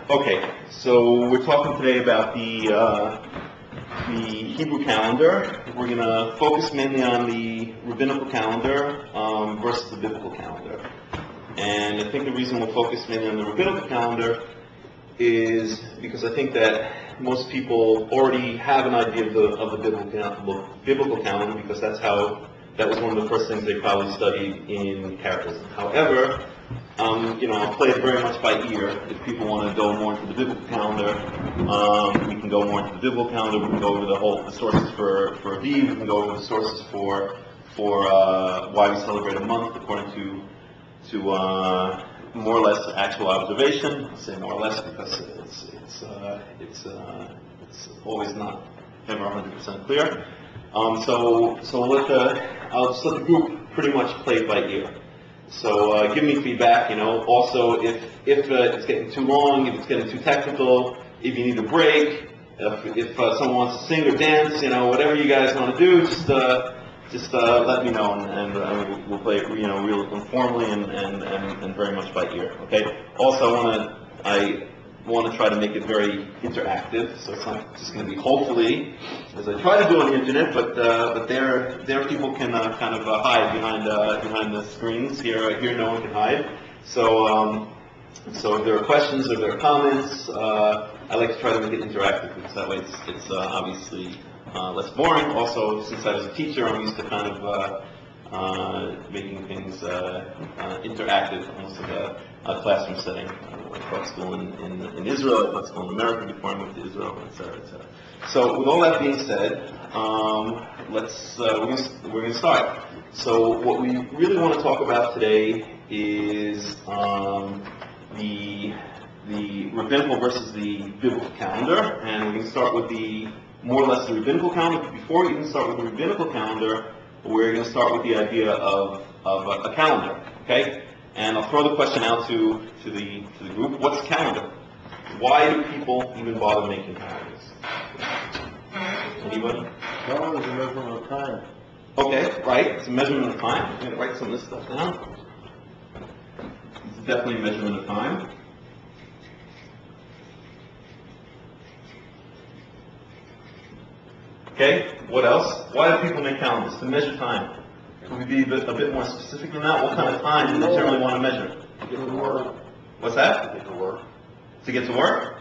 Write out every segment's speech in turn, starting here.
Okay, so we're talking today about the Hebrew calendar. We're going to focus mainly on the Rabbinical calendar versus the Biblical calendar. And I think the reason we'll focus mainly on the Rabbinical calendar is because I think that most people already have an idea of the biblical calendar, because that was one of the first things they probably studied in Karaites. However, I'll play it very much by ear. If people want to go more into the biblical calendar, we can go more into the biblical calendar. We can go over the sources for Aviv. We can go over the sources for why we celebrate a month according to more or less actual observation. I say more or less because it's always not ever 100% clear. So I'll just let the group pretty much play it by ear. So give me feedback. Also if it's getting too long, if it's getting too technical, if you need a break, if someone wants to sing or dance, whatever you guys want to do, just let me know, and we'll play it, real informally and very much by ear. Okay. Also, I want to try to make it very interactive, so it's not just going to be hopefully, as I try to do on the internet, but there people can kind of hide behind the screens. Here no one can hide. So if there are questions or there are comments, I like to try to make it interactive, because that way it's obviously less boring. Also, since I was a teacher, I'm used to kind of making things interactive, almost like a classroom setting. I taught school in Israel, I taught school in America before I moved to Israel, etc., etc. So with all that being said, we're going to start. So what we really want to talk about today is the Rabbinical versus the Biblical calendar, and we're going to start with more or less the Rabbinical calendar. But before we even start with the Rabbinical calendar, we're going to start with the idea of a calendar, okay? And I'll throw the question out to the group. What's calendar? Why do people even bother making calendars? Anybody? Calendar is a measurement of time. Okay, right. It's a measurement of time. I'm going to write some of this stuff down. It's definitely a measurement of time. Okay, what else? Why do people make calendars? To measure time. Can we be a bit more specific than that? What kind of time do they generally want to measure? To get to work. What's that? To get to work. To get to work?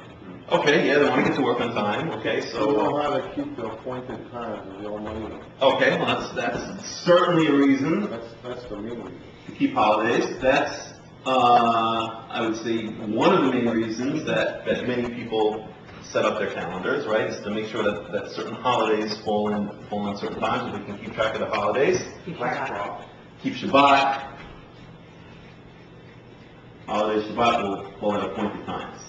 Okay, yeah, they want to get to work on time. Okay, so... You know how to keep the appointed times of the Almighty. Okay, well that's certainly a reason. That's the main reason. To keep holidays. That's, I would say, one of the main reasons that many people set up their calendars, right, is to make sure that certain holidays fall in certain times, so they can keep track of the holidays. Keep Shabbat. Keep Shabbat. Holiday Shabbat will fall at appointed times.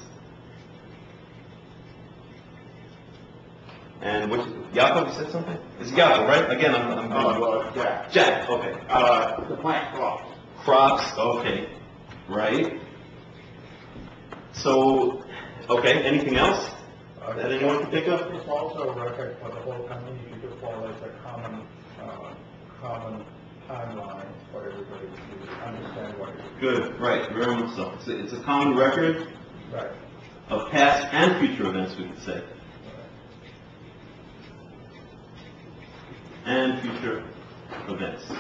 And Yaakov, you said something? It's Yaakov, right? Again, I'm Jack. Jack, okay. To plant crops. Crops, okay. Right. So, okay, anything else that anyone can think of? It's also a record for the whole community to follow as a common timeline for everybody to understand what it is. Good, right, very much so. It's a common record Right. of past and future events, we could say. And future events.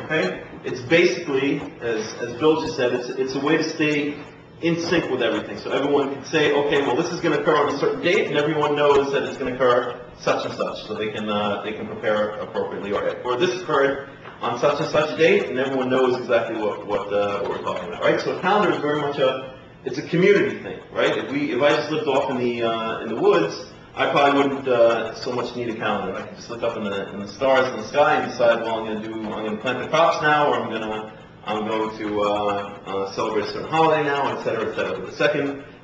Okay? It's basically, as Bill just said, it's a way to stay in sync with everything. So everyone can say, okay, well, this is going to occur on a certain date, and everyone knows that it's going to occur such and such, so they can prepare appropriately. Or this occurred on such and such date, and everyone knows exactly what we're talking about, right? So a calendar is very much it's a community thing, right? If I just lived off in the woods, I probably wouldn't so much need a calendar. I could just look up in the stars in the sky and decide, well, I'm going to plant the crops now, or I'm going to celebrate a certain holiday now, etc., etc.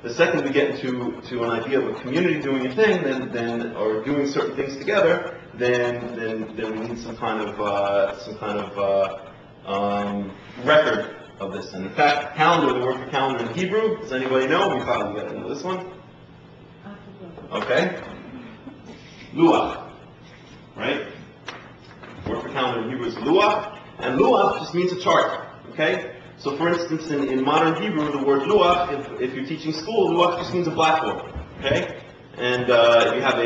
The second we get into an idea of a community doing a thing, then or doing certain things together, then we need some kind of record of this. And in fact, calendar, the word for calendar in Hebrew, does anybody know? We probably got to know this one. Okay? Luach. Right? The word for calendar in Hebrew is luach. And luach just means a chart. Okay? So for instance, in modern Hebrew, the word luach, if you're teaching school, luach just means a blackboard, okay? And if you have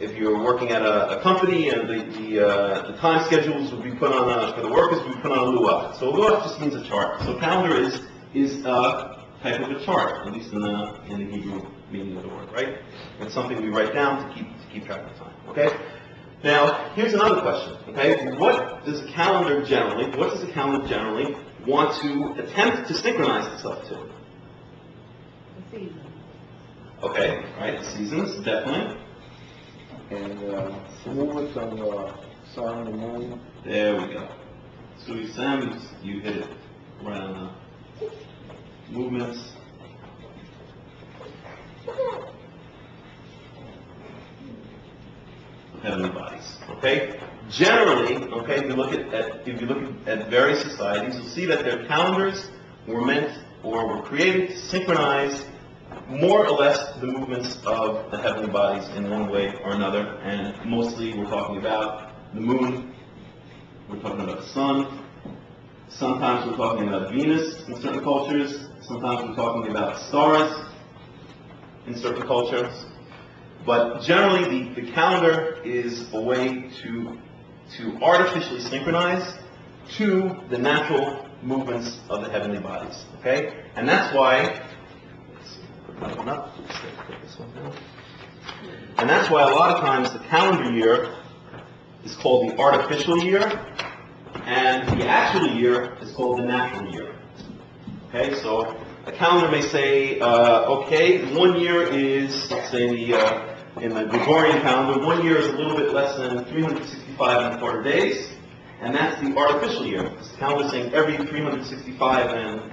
if you're working at a company and the time schedules would be put on for the workers would be put on a luach. So a luach just means a chart. So calendar is a type of a chart, at least in the Hebrew meaning of the word, right? It's something we write down to keep track of time. Okay. Now here's another question. Okay, what does a calendar generally want to attempt to synchronize itself to? The season. Okay, right, seasons, definitely. And movements of the sun, the moon. There we go. So Sam, you hit it right on the movements. Of heavenly bodies. Okay? Generally, okay, if you look at various societies, you'll see that their calendars were meant or were created to synchronize more or less the movements of the heavenly bodies in one way or another, and mostly we're talking about the moon, we're talking about the sun, sometimes we're talking about Venus in certain cultures, sometimes we're talking about stars in certain cultures, but generally the calendar is a way to artificially synchronize to the natural movements of the heavenly bodies, okay? And that's why And that's why a lot of times the calendar year is called the artificial year, and the actual year is called the natural year. Okay, so a calendar may say, okay, 1 year is, let's say in the Gregorian calendar, 1 year is a little bit less than 365 and a quarter days, and that's the artificial year. The calendar is saying every 365 and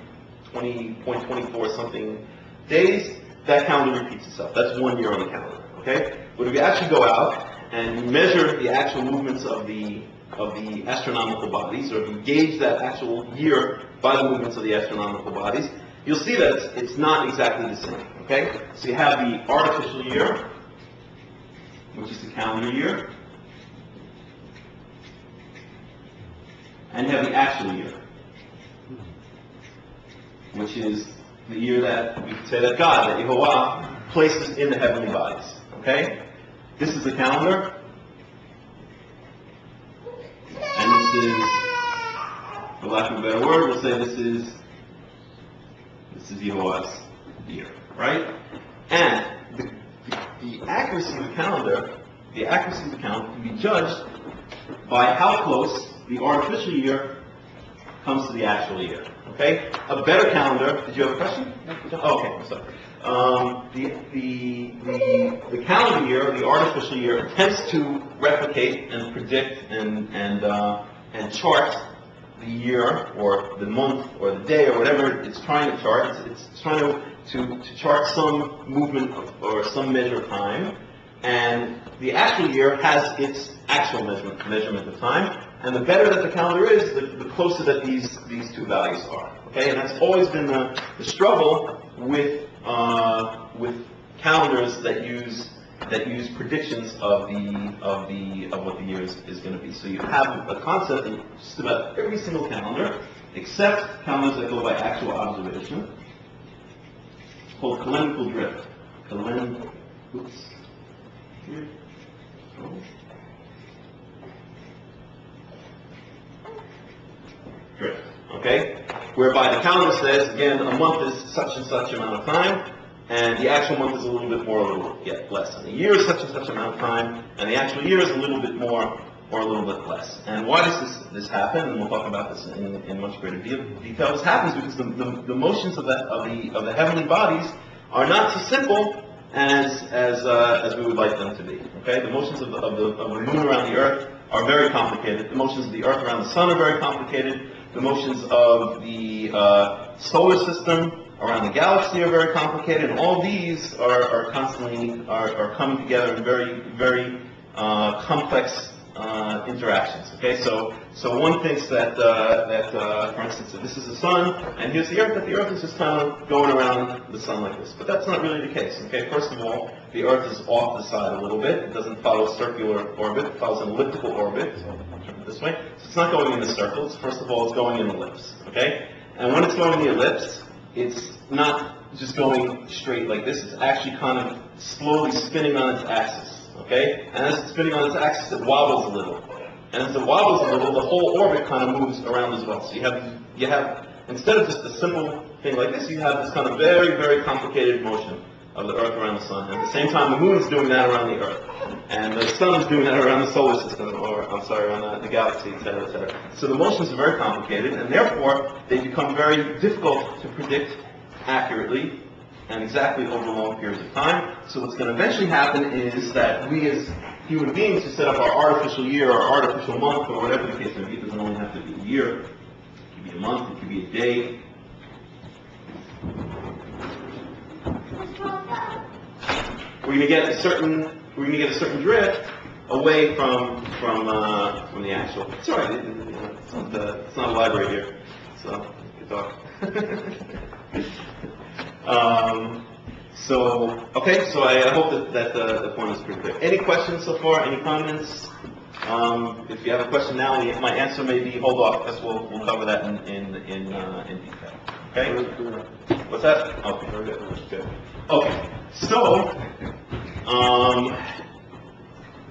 20.24 something days, that calendar repeats itself. That's 1 year on the calendar. Okay? But if you actually go out and you measure the actual movements of the astronomical bodies, or if you gauge that actual year by the movements of the astronomical bodies, you'll see that it's not exactly the same. Okay? So you have the artificial year, which is the calendar year, and you have the actual year, which is the year that we could say that God, that Yehovah, places in the heavenly bodies. Okay? This is the calendar. And this is, for lack of a better word, we'll say this is Yehovah's year. Right? And the accuracy of the calendar, can be judged by how close the artificial year comes to the actual year. Okay? A better calendar. Did you have a question? Oh, okay, I'm sorry. The calendar year, the artificial year, tends to replicate and predict and chart the year or the month or the day or whatever it's trying to chart. It's trying to chart some movement or some measure of time, and the actual year has its actual measurement of time. And the better that the calendar is, the closer that these two values are. Okay, and that's always been the struggle with calendars that use predictions of what the year is going to be. So you have a concept in just about every single calendar, except calendars that go by actual observation. It's called calendrical drift. Drift. Okay? Whereby the calendar says, again, a month is such and such amount of time, and the actual month is a little bit more, a little bit less. And the year is such and such amount of time, and the actual year is a little bit more or a little bit less. And why does this happen? And we'll talk about this in much greater detail. This happens because the motions of the heavenly bodies are not so simple as we would like them to be. Okay? The motions of the moon around the earth are very complicated. The motions of the earth around the sun are very complicated. The motions of the solar system around the galaxy are very complicated, and all these are constantly coming together in very, very complex interactions. Okay, so one thinks that for instance, if this is the sun and here's the Earth, that the Earth is just kind of going around the sun like this. But that's not really the case. Okay, first of all, the Earth is off the side a little bit. It doesn't follow a circular orbit. It follows an elliptical orbit. So I'll turn it this way. So it's not going in the circles. First of all, it's going in ellipse. Okay, and when it's going in the ellipse, it's not just going straight like this. It's actually kind of slowly spinning on its axis. Okay, and as it's spinning on its axis, it wobbles a little. And as it wobbles a little, the whole orbit kind of moves around as well. So you have instead of just a simple thing like this, you have this kind of very, very complicated motion of the Earth around the sun. And at the same time, the moon is doing that around the Earth, and the sun is doing that around the solar system, or I'm sorry, around the galaxy, etc., etc. So the motions are very complicated, and therefore they become very difficult to predict accurately and exactly over long periods of time. So what's going to eventually happen is that we as human beings who set up our artificial year or artificial month or whatever the case may be, it doesn't only have to be a year, it could be a month, it could be a day. We're going to get a certain drift away from the actual. It's all right. It's not a library here, so you can talk. So I hope that the point is pretty clear. Any questions so far? Any comments? If you have a question now, my answer may be hold off, because we'll cover that in detail. Okay? What's that? Okay, very good. Okay, so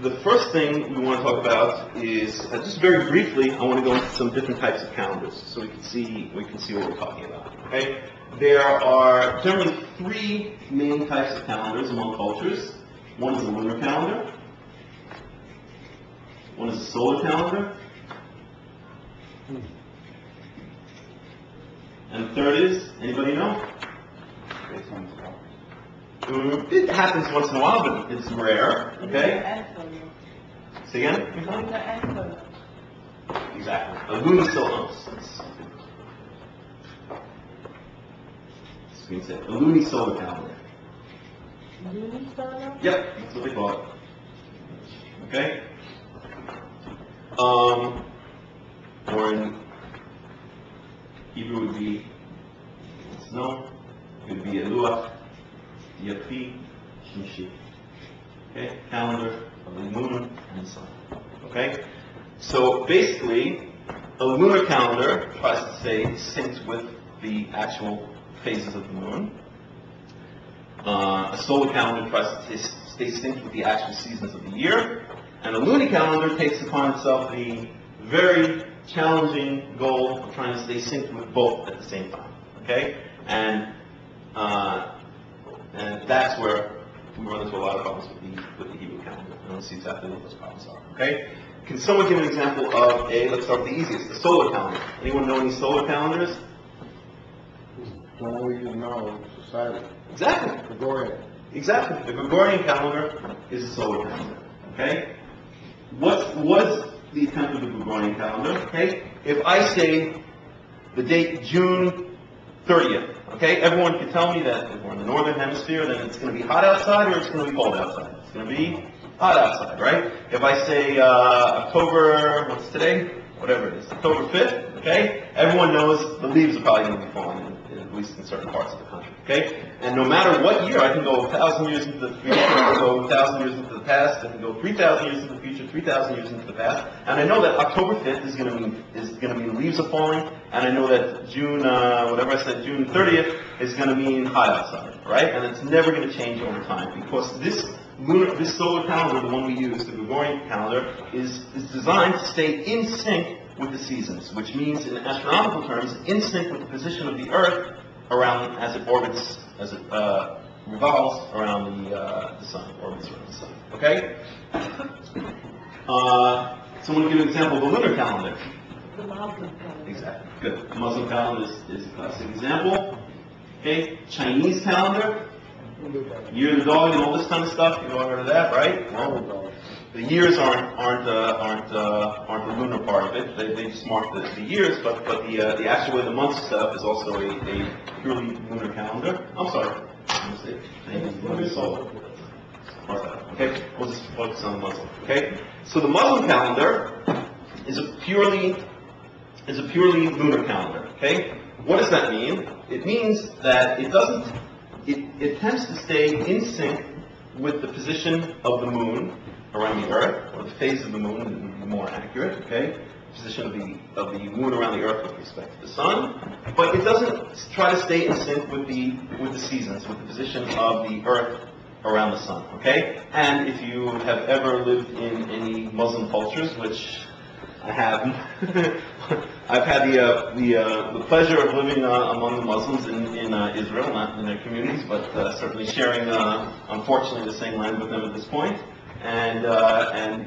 the first thing we want to talk about is just very briefly. I want to go into some different types of calendars, so we can see what we're talking about. Okay. There are generally three main types of calendars among cultures. One is a lunar calendar. One is a solar calendar. And the third is, anybody know? It happens once in a while, but it's rare. Okay? Say again? Exactly. A lunisolar. A lunisolar calendar. Lunisolar? Yep, that's what they call it. Okay? Or in Hebrew it would be snow. It would be Eluach, Yapi, Shimshi. Okay? Calendar of the moon and the sun. Okay? So basically, a lunar calendar tries to stay synced with the actual phases of the moon. A solar calendar tries to stay synced with the actual seasons of the year. And a lunar calendar takes upon itself the very challenging goal of trying to stay synced with both at the same time. Okay? And that's where we run into a lot of problems with the Hebrew calendar. And we'll see exactly what those problems are. Okay? Can someone give an example of let's start with the easiest, the solar calendar. Anyone know any solar calendars? The one we use now in society. Exactly. Gregorian. Exactly. The Gregorian calendar is a solar calendar. Okay? What's the attempt of the Gregorian calendar? Okay? If I say the date June 30th, okay, everyone can tell me that if we're in the northern hemisphere, then it's going to be hot outside or it's going to be cold outside. It's going to be hot outside, right? If I say October, what's today? Whatever it is, October 5th, okay? Everyone knows the leaves are probably going to be falling, at least in certain parts of the country, okay? And no matter what year, I can go 1,000 years into the future, I can go 1,000 years into the past, I can go 3,000 years into the future, 3,000 years into the past, and I know that October 5th is going to mean leaves are falling, and I know that June 30th is going to mean hot outside, right? And it's never going to change over time, because this solar calendar, the one we use, the Gregorian calendar, is designed to stay in sync with the seasons, which means in astronomical terms, in sync with the position of the Earth around as it orbits, as it revolves around the sun, orbits around the sun. Okay? Someone give an example of the lunar calendar. The Muslim calendar. Exactly. Good. The Muslim calendar is a classic example. Okay? Chinese calendar. Year of the dog and all this kind of stuff. You've all heard of that, right? Well, the years aren't the lunar part of it. They just mark the years, but the actual way the months stuff is also a purely lunar calendar. I'm sorry, lunar solar. Okay, we'll just focus on the Muslim. Okay, so the Muslim calendar is a purely lunar calendar. Okay, what does that mean? It means that it doesn't. It tends to stay in sync with the position of the moon around the Earth, or the phase of the moon, would be more accurate. Okay, position of the moon around the Earth with respect to the sun, but it doesn't try to stay in sync with the seasons, with the position of the Earth around the sun. Okay, and if you have ever lived in any Muslim cultures, which I have, I've had the pleasure of living among the Muslims in Israel, not in their communities, but certainly sharing, unfortunately, the same land with them at this point. And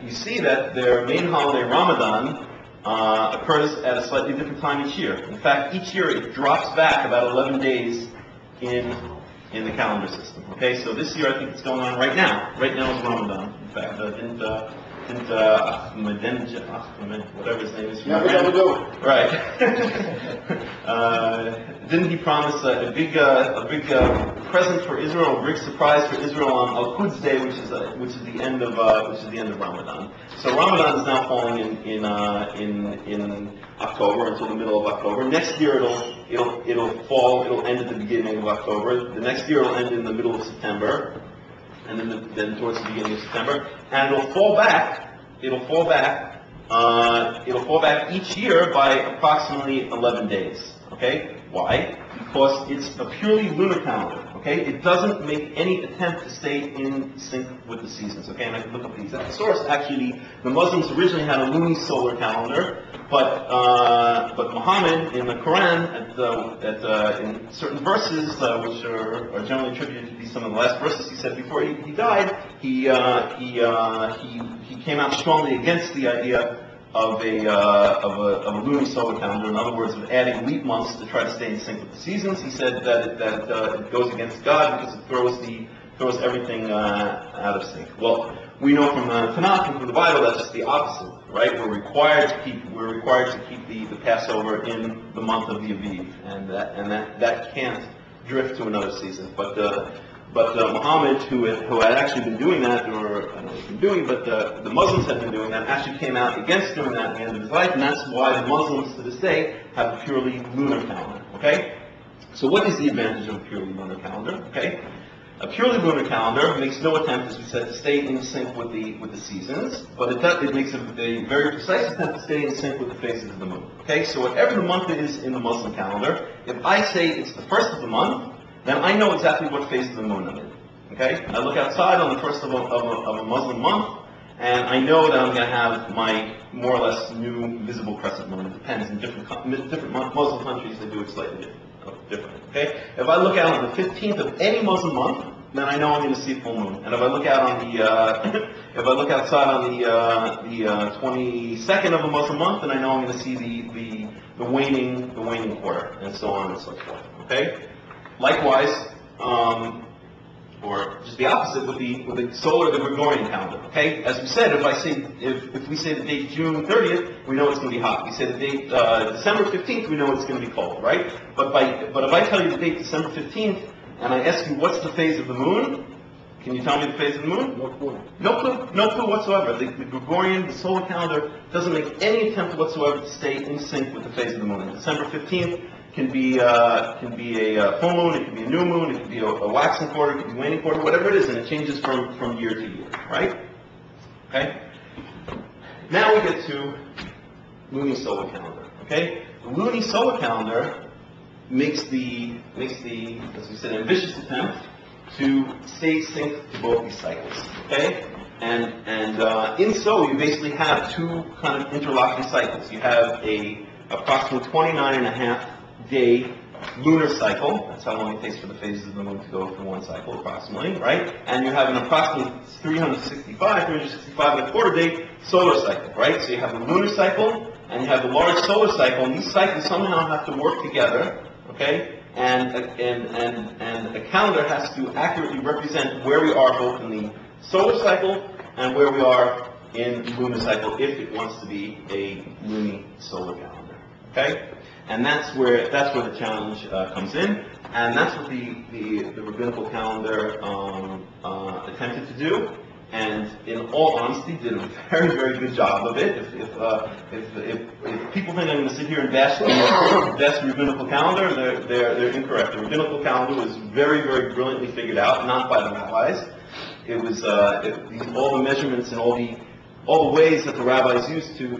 you see that their main holiday, Ramadan, occurs at a slightly different time each year. In fact, each year it drops back about 11 days in the calendar system. Okay, so this year I think it's going on right now. Right now is Ramadan. In fact, whatever his name is. Right. Didn't he promise a big present for Israel, a big surprise for Israel on Al-Quds Day, which is the end of Ramadan. So Ramadan is now falling in October until the middle of October. Next year it'll end at the beginning of October. The next year it'll end in the middle of September, and then towards the beginning of September, and it'll fall back each year by approximately 11 days. Okay? Why? Because it's a purely lunar calendar. Okay? It doesn't make any attempt to stay in sync with the seasons. Okay? And I can look up the exact source. Actually, the Muslims originally had a luni-solar calendar, but Muhammad in the Quran, in certain verses, which are generally attributed to be some of the last verses he said before he died, he came out strongly against the idea of a luni-solar calendar. In other words, of adding leap months to try to stay in sync with the seasons. He said that it goes against God because it throws everything out of sync. Well, we know from the Tanakh and from the Bible that's just the opposite, right? We're required to keep the Passover in the month of the Aviv, and that can't drift to another season. But Muhammad, who had actually been doing that, or I don't know what he's been doing, but the Muslims had been doing that, actually came out against doing that at the end of his life, and that's why the Muslims to this day have a purely lunar calendar. Okay? So what is the advantage of a purely lunar calendar? Okay? A purely lunar calendar makes no attempt, as we said, to stay in sync with the seasons, but it makes a very precise attempt to stay in sync with the phases of the moon. Okay? So whatever the month is in the Muslim calendar, if I say it's the first of the month, then I know exactly what phase of the moon I'm in. Okay? I look outside on the first of a Muslim month, and I know that I'm going to have my more or less new visible crescent moon. It depends. In different Muslim countries, they do it slightly different. Okay? If I look out on the 15th of any Muslim month, then I know I'm going to see a full moon. And if I look out on outside on the 22nd of a Muslim month, then I know I'm going to see the waning quarter, and so on and so forth. Okay? Likewise, or just the opposite with the Gregorian calendar. Okay, as we said, if we say the date June 30th, we know it's going to be hot. We say the date December 15th, we know it's going to be cold, right? But if I tell you the date December 15th, and I ask you what's the phase of the moon, can you tell me the phase of the moon? No clue. No clue whatsoever. The Gregorian, the solar calendar, doesn't make any attempt whatsoever to stay in sync with the phase of the moon. December 15th can be a full moon, it can be a new moon, it can be a waxing quarter, it can be a waning quarter, whatever it is, and it changes from year to year, right? Okay? Now we get to luni-solar calendar, okay? The luni-solar calendar makes the, as we said, ambitious attempt to stay synced to both these cycles, okay? And in so, you basically have two kind of interlocking cycles. You have a approximately 29.5-day lunar cycle. That's how long it takes for the phases of the moon to go through one cycle, approximately, right? And you have an approximately 365 and a quarter day solar cycle, right? So you have the lunar cycle and you have the large solar cycle, and these cycles somehow have to work together, okay? And the calendar has to accurately represent where we are both in the solar cycle and where we are in the lunar cycle if it wants to be a luni-solar calendar, okay? And that's where the challenge comes in, and that's what the rabbinical calendar attempted to do. And in all honesty, did a very, very good job of it. If people think I'm going to sit here and bash the rabbinical calendar, they're incorrect. The rabbinical calendar was very, very brilliantly figured out, not by the rabbis. It was all the measurements and all the ways that the rabbis used to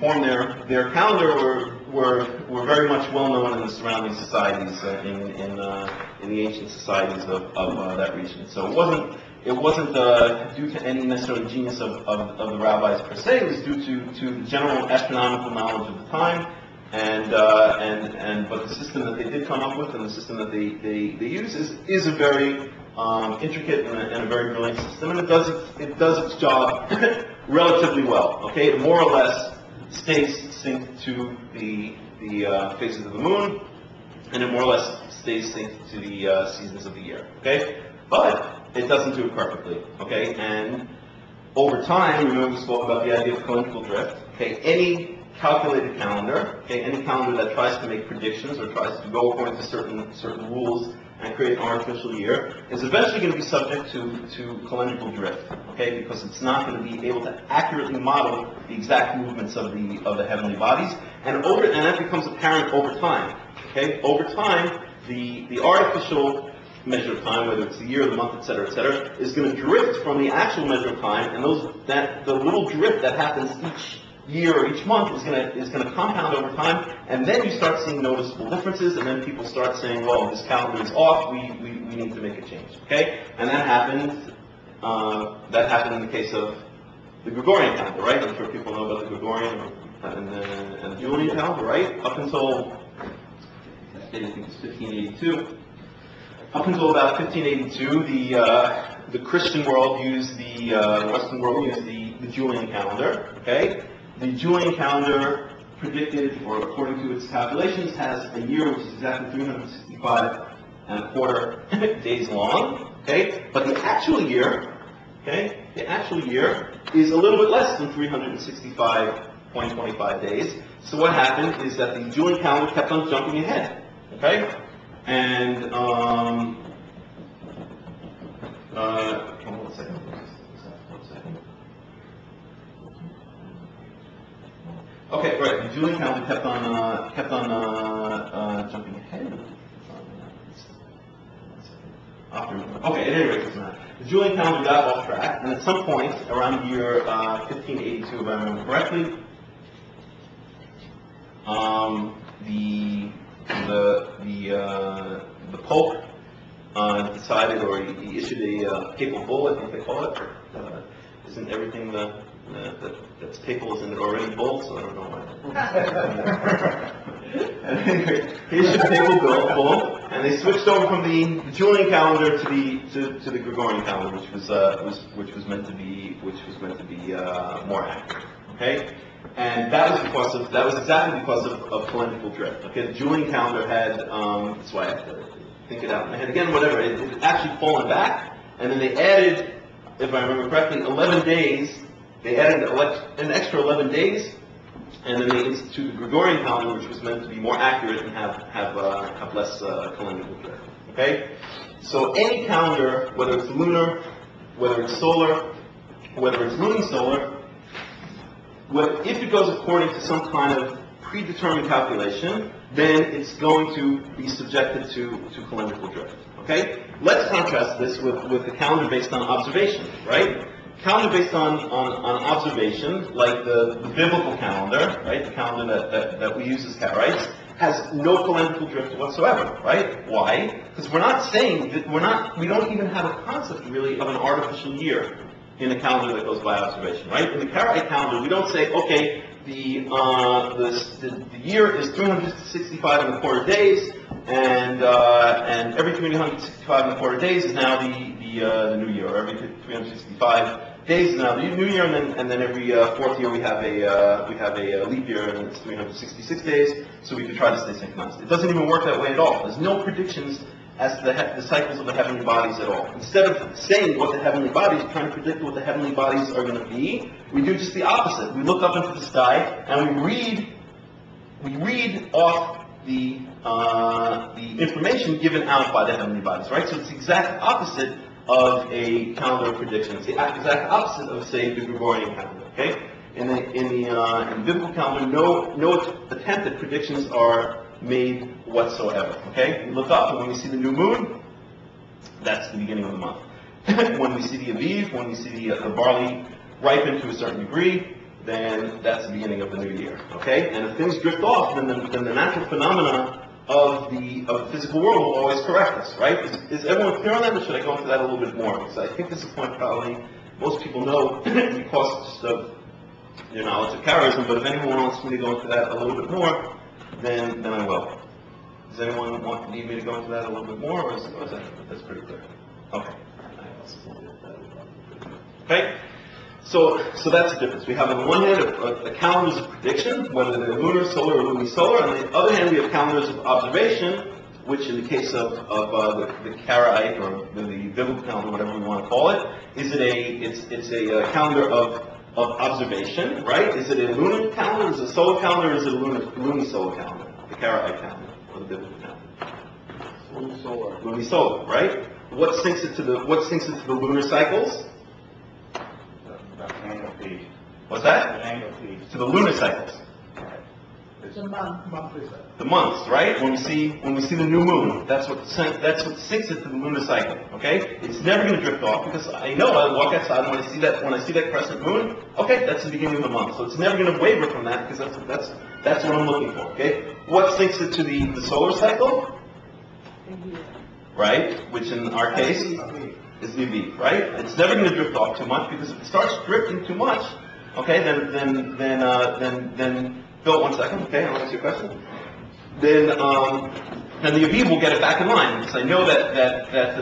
form their calendar were very much well known in the surrounding societies, in the ancient societies of that region. So it wasn't due to any necessarily genius of the rabbis per se. It was due to the general astronomical knowledge of the time, but the system that they did come up with and the system that they use is a very intricate and a very brilliant system, and it does its job relatively well. Okay, it more or less stays synced to the phases of the moon, and it more or less stays synced to the seasons of the year. Okay, but it doesn't do it perfectly. Okay, and over time, remember we spoke about the idea of calendrical drift. Okay, any calculated calendar, okay, any calendar that tries to make predictions or tries to go according to certain rules and create an artificial year is eventually going to be subject to calendrical drift, okay, because it's not going to be able to accurately model the exact movements of the heavenly bodies, and that becomes apparent over time. Okay, over time, the artificial measure of time, whether it's the year, the month, etc., is going to drift from the actual measure of time, and the little drift that happens each year or each month is going to compound over time, and then you start seeing noticeable differences, and then people start saying, well, this calendar is off, we need to make a change. Okay, and that happened in the case of the Gregorian calendar, right? I'm sure people know about the Gregorian and the Julian calendar, right? Up until I think it's 1582. Up until about 1582, the Christian world used the Western world used the Julian calendar. Okay, the Julian calendar predicted, or according to its calculations, has a year which is exactly 365 and a quarter days long. Okay, but the actual year, is a little bit less than 365.25 days. So what happened is that the Julian calendar kept on jumping ahead. Okay. And hold on a second. Okay, right. The Julian calendar kept on jumping ahead. Okay, at any rate, it doesn't matter. The Julian calendar got off track, and at some point around the year 1582, if I remember correctly, the Pope decided, or he issued a papal bull, I think they call it. Isn't everything that's papal, isn't it already bull? So I don't know why. Anyway, he issued a papal bull, and they switched over from the Julian calendar to the Gregorian calendar, which was meant to be more accurate. Okay. And that was exactly because of calendrical drift. Okay, the Julian calendar had, that's why I have to think it out in my head again, whatever, it had actually fallen back, and then they added, if I remember correctly, 11 days, they added an extra 11 days, and then they instituted the Gregorian calendar, which was meant to be more accurate and have less calendrical drift. Okay? So any calendar, whether it's lunar, whether it's solar, whether it's lunisolar, if it goes according to some kind of predetermined calculation, then it's going to be subjected to calendrical drift. Okay? Let's contrast this with the calendar based on observation, right? Calendar based on observation, like the biblical calendar, right? The calendar that we use as Karaites, has no calendrical drift whatsoever, right? Why? Because we're not saying that we don't even have a concept really of an artificial year in a calendar that goes by observation, right? In the Karaite calendar, we don't say, okay, the year is 365 and a quarter days, and every 365 and a quarter days is now the new year, or every 365 days is now the new year, and then every fourth year we have a leap year, and it's 366 days, so we can try to stay synchronized. It doesn't even work that way at all. There's no predictions as to the cycles of the heavenly bodies at all. Instead of saying what the heavenly bodies, trying to predict what the heavenly bodies are going to be, we do just the opposite. We look up into the sky and we read we read off the information given out by the heavenly bodies, right? So it's the exact opposite of a calendar of prediction. It's the exact opposite of, say, the Gregorian calendar, okay? In the biblical calendar, no attempt at predictions are made whatsoever, okay? We look up, and when we see the new moon, that's the beginning of the month. When we see the Aviv, when we see the barley ripen to a certain degree, then that's the beginning of the new year, okay? And if things drift off, then the natural phenomena of the physical world will always correct us, right? Is everyone clear on that, or should I go into that a little bit more? Because I think this is a point probably most people know because of your knowledge of Karaism, but if anyone wants me to go into that a little bit more, then I will. Does anyone need me to go into that a little bit more, or is that's pretty clear? Okay. Okay? So that's the difference. We have on the one hand a calendars of prediction, whether they're lunar, solar, or lunisolar. On the other hand, we have calendars of observation, which in the case of the Karaite or the biblical calendar, whatever we want to call it, it's a calendar of observation, right? Is it a lunar calendar? Is it a solar calendar? Or is it a lunisolar calendar? The Karaite calendar or the biblical calendar? Lunisolar. Lunisolar, right? What sinks into the lunar cycles? What's that? To the lunar cycles. It's a monthly cycle. The months, right? When we see the new moon, that's what sinks into the lunar cycle. Okay? It's never going to drift off because I know I walk outside and when I see that crescent moon, okay, that's the beginning of the month. So it's never going to waver from that because that's what I'm looking for. Okay? What sinks into the solar cycle? Right? Which in our case is the Aviv, right? It's never going to drift off too much because if it starts drifting too much, okay, then Bill, 1 second, okay, I'll answer your question. Then the Aviv will get it back in line because I know that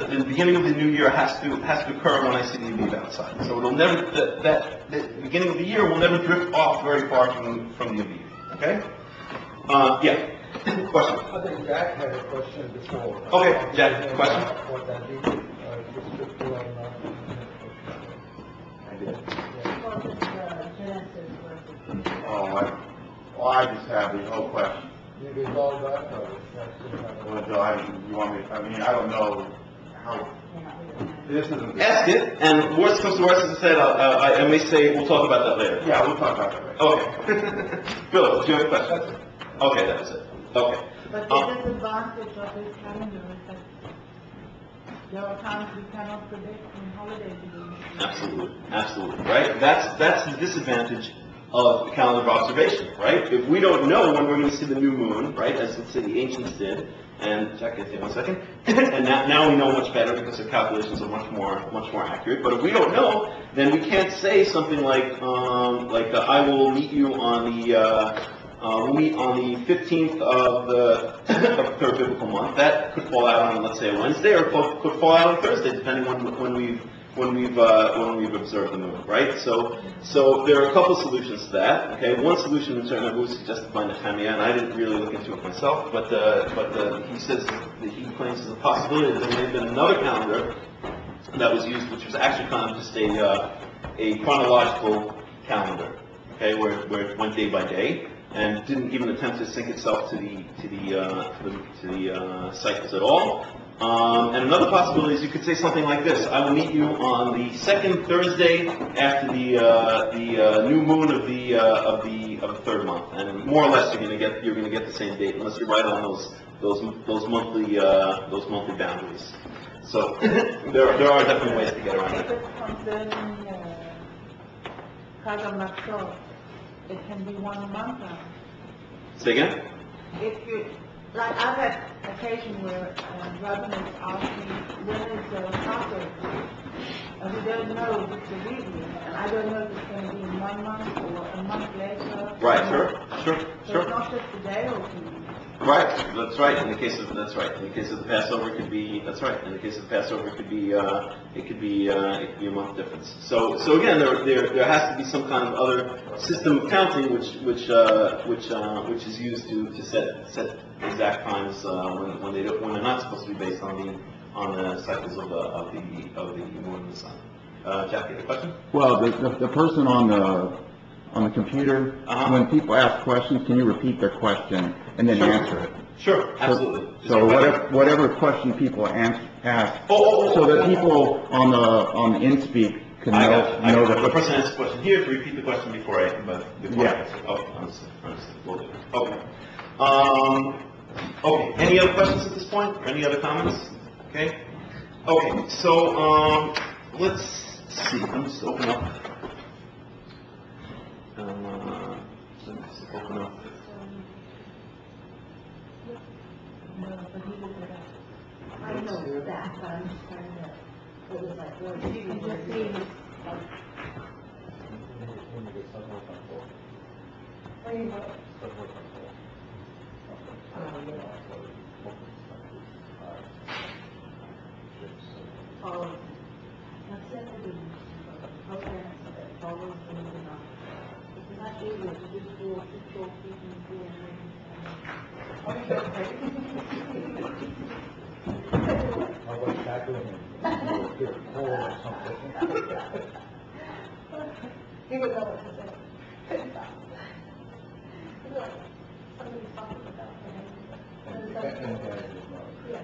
the beginning of the new year has to occur when I see the Aviv outside. So it'll never the beginning of the year will never drift off very far from the Aviv. Okay? Yeah. Question. I think Jack had a question before. Okay, Jack, question? What that means, district to I just have the whole question. you resolve that, or that's Well, do you want me, I mean, I don't know how, this isn't. Ask it, and worst comes to worst, as I said, I may say we'll talk about that later. Yeah, we'll talk about that later. Okay. Bill, do you have a question? Okay, that was it. Okay. But the disadvantage of this calendar is that there are times we cannot predict when holidays are. Absolutely, right? That's the disadvantage of the calendar of observation, right? If we don't know when we're going to see the new moon, right, as let's say the ancients did, and check it in 1 second, and now we know much better because their calculations are much more accurate. But if we don't know, then we can't say something like I will meet you on the we'll meet on the 15th of the third biblical month. That could fall out on, let's say, a Wednesday, or could fall out on Thursday, depending on when we've observed the moon, right? So there are a couple solutions to that. Okay, one solution in certain was suggested by Nehemiah, and I didn't really look into it myself, but he says that he claims there's a possibility that there may have been another calendar that was used, which was actually kind of just a chronological calendar, okay, where it went day by day, and didn't even attempt to sync itself to the cycles at all. And another possibility is you could say something like this: I will meet you on the second Thursday after the new moon of the third month, and more or less you're going to get the same date unless you're right on those monthly boundaries. So there are definitely ways to get around If it. it's concerning Chag HaMatzot, it can be 1 month now. Say again? If you, like I've had occasion where Rabbinical ask me, when is the Passover? And we don't know if it's a week, and I don't know if it's going to be in 1 month or a month later. Right, sure. So it's not just a day or two. Right, that's right. In the case of the Passover, it could be. That's right. In the case of the Passover, it could be a month difference. So again, there has to be some kind of other system of counting, which is used to set exact times when they're not supposed to be based on the cycles of the moon and the sun. Jack, you have a question? Well, the person on on the computer, Uh-huh. when people ask questions, can you repeat their question and then Sure. answer it? Sure, absolutely. Is So there a question? whatever question people ask, Oh, so that people on the InSpeak can I know, got you. know When the that. person asks a question here, to repeat the question before I answer. Yeah. Oh, understood. Will do. Okay. Okay, any other questions at this point? Or any other comments? Okay. Okay, so, let's see, let me just open up. Let me just open up. No, but he looked it up. I know that, but I'm just trying to, it was like, well, You can just see, like, follow, that's it, programs that follows the enough. It's not easy to just do control, How about tackling and get a pole or something? He would know what to say. Couldn't stop. He'd be like, somebody's talking about him. And that is not. Yeah.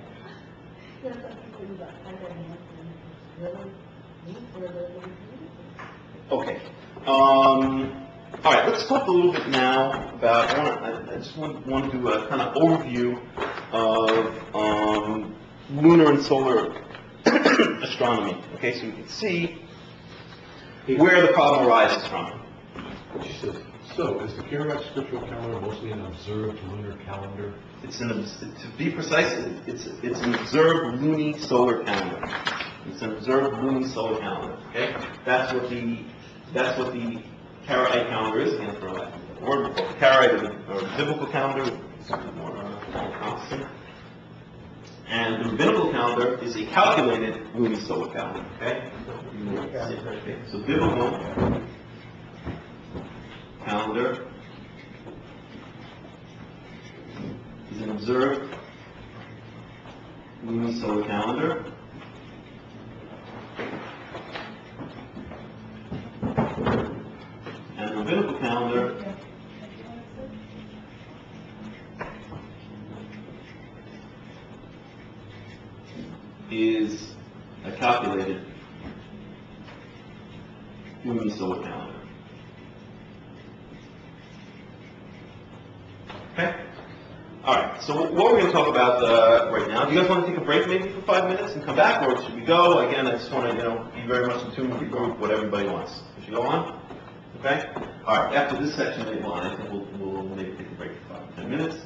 Yeah, some people use that kind of answer, and it's really neat for the Okay. All right, let's talk a little bit now about, I just want to do a kind of overview of lunar and solar astronomy. Okay, so you can see where the problem arises from. So, is the Karaite scriptural calendar mostly an observed lunar calendar? To be precise, it's an observed luni-solar calendar. It's an observed luni-solar calendar. Okay, that's what the Karaite calendar is. Again, for lack of a word, the Karaite or biblical calendar is more constant. And the rabbinical calendar is a calculated luni-solar calendar. Okay, so biblical calendar is an observed luni-solar calendar. And the rabbinical calendar is a calculated luni-solar calendar. Okay? Alright, so what we're going to talk about right now, do you guys want to take a break maybe for 5 minutes and come back, or should we go? Again, I just want to, be very much in tune with the group, what everybody wants. Should we go on? Okay? Alright, after this section later on, I think we'll maybe take a break for 5 or 10 minutes.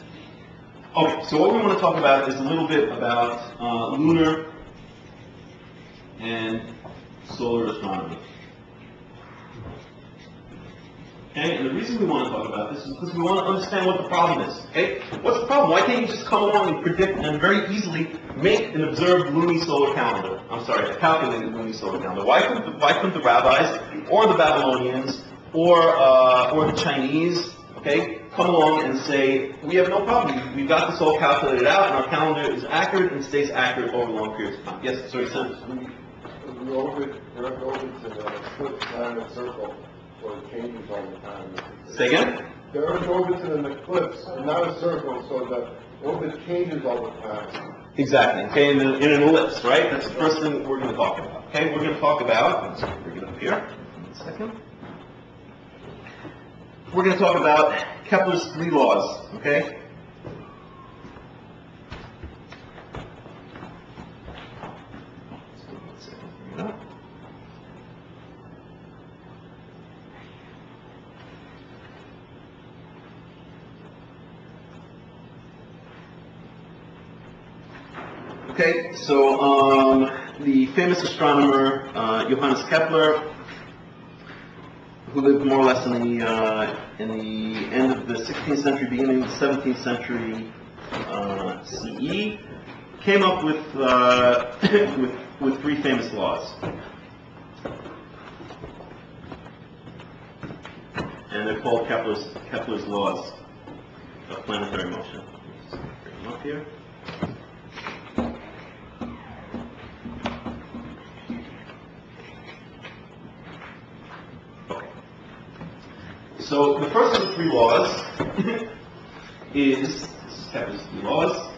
Okay, so what we want to talk about is a little bit about lunar and solar astronomy. Okay, and the reason we want to talk about this is because we want to understand what the problem is. Okay, what's the problem? Why can't you just come along and predict and very easily make an observed luni-solar calendar? I'm sorry, a calculated luni-solar calendar. Why couldn't the rabbis or the Babylonians or the Chinese, okay, come along and say, we have no problem. We've got this all calculated out, and our calendar is accurate and stays accurate over long periods of time. Yes, sorry, Sam. The orbit, direct orbits in a split planet circle, so it changes all the time. Say again? The Earth orbits in an eclipse, not a circle, so the orbit changes all the time. Exactly. Okay, in an ellipse, right? That's the first thing we're going to talk about. Okay, we're going to talk about, let's bring it up here, 1 second. We're going to talk about Kepler's 3 laws, okay? Okay, so the famous astronomer Johannes Kepler, who lived more or less in the end of the 16th century, beginning of the 17th century CE, came up with with 3 famous laws, and they're called Kepler's laws of planetary motion. Just bring them up here. So the first of the three laws is Kepler's three laws.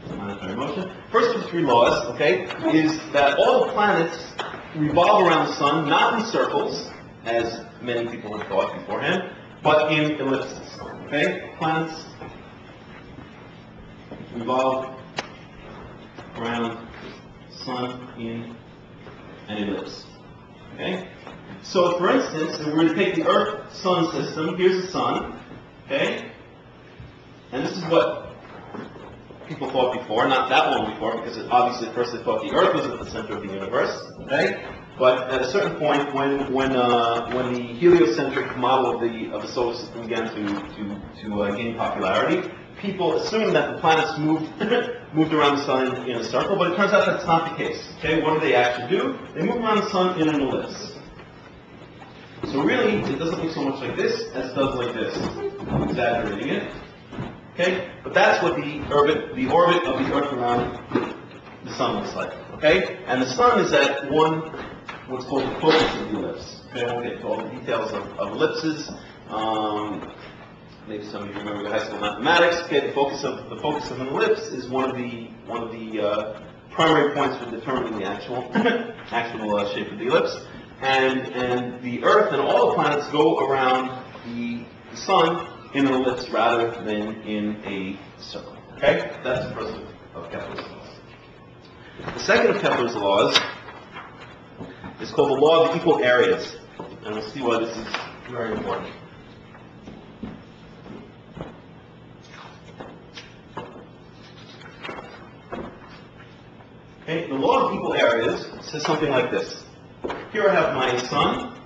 Planetary motion. First of the three laws, okay, is that all the planets revolve around the sun, not in circles, as many people have thought beforehand, but in ellipses. Okay, planets revolve around the sun in an ellipse. Okay, so for instance, if we were to take the Earth-Sun system, here's the sun. Okay, and this is what people thought before, not that long before, because obviously first they thought the Earth was at the center of the universe, okay? But at a certain point, when the heliocentric model of the solar system began to gain popularity, people assumed that the planets moved around the sun in a circle, but it turns out that's not the case. Okay, what do they actually do? They move around the sun in an ellipse. So really, it doesn't look so much like this as it does like this. I'm exaggerating it. Okay, but that's what the orbit of the Earth around the sun looks like. Okay, and the sun is at what's called the focus of the ellipse. Okay, I won't get into all the details of ellipses. Maybe some of you remember the high school mathematics. Okay, the focus of an ellipse is one of the primary points for determining the actual shape of the ellipse. And the Earth and all the planets go around the sun in an ellipse rather than in a circle. Okay? That's the first of Kepler's laws. The second of Kepler's laws is called the law of equal areas. And we'll see why this is very important. Okay, the law of equal areas says something like this. Here I have my sun,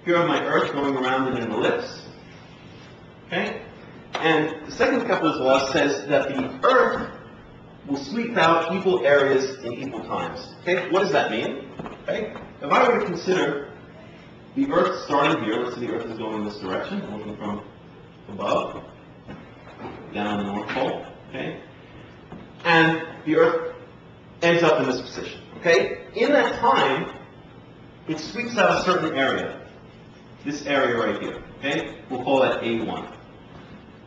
here I have my Earth going around in an ellipse. Okay? And the second of Kepler's law says that the Earth will sweep out equal areas in equal times. Okay? What does that mean? Okay? If I were to consider the Earth starting here, let's say the Earth is going in this direction, looking from above, down the North Pole, okay? And the Earth ends up in this position, okay? In that time, it sweeps out a certain area. This area right here, okay? We'll call that A1.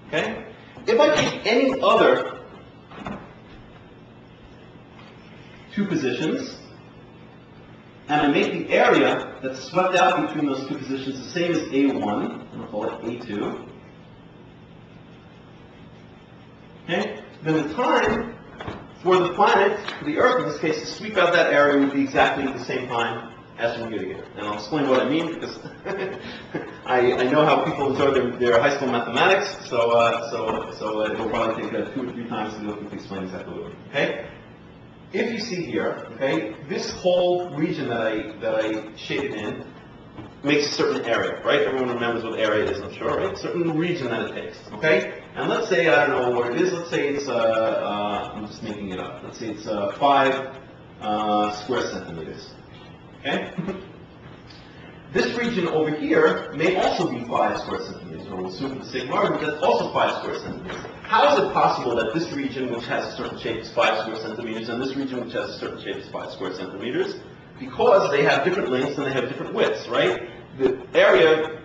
Okay? If I take any other two positions, and I make the area that's swept out between those two positions the same as A1, and I'll call it A2, okay? Then the time for the planet, for the Earth in this case, to sweep out that area would be exactly the same time as from here to here. And I'll explain what I mean because I know how people enjoy their high school mathematics, so it'll probably take 2 or 3 times to go through to explain exactly what I mean. Okay? If you see here, okay, this whole region that I shaded in makes a certain area, right? Everyone remembers what area is, I'm sure, right? A certain region that it takes, okay? And let's say, I don't know what it is, let's say it's, I'm just making it up, let's say it's 5 square centimeters. Okay? This region over here may also be 5 square centimeters, or we'll assume for the sake of argument that's also 5 square centimeters. How is it possible that this region, which has a certain shape, is 5 square centimeters, and this region, which has a certain shape, is 5 square centimeters? Because they have different lengths and they have different widths, right? The area,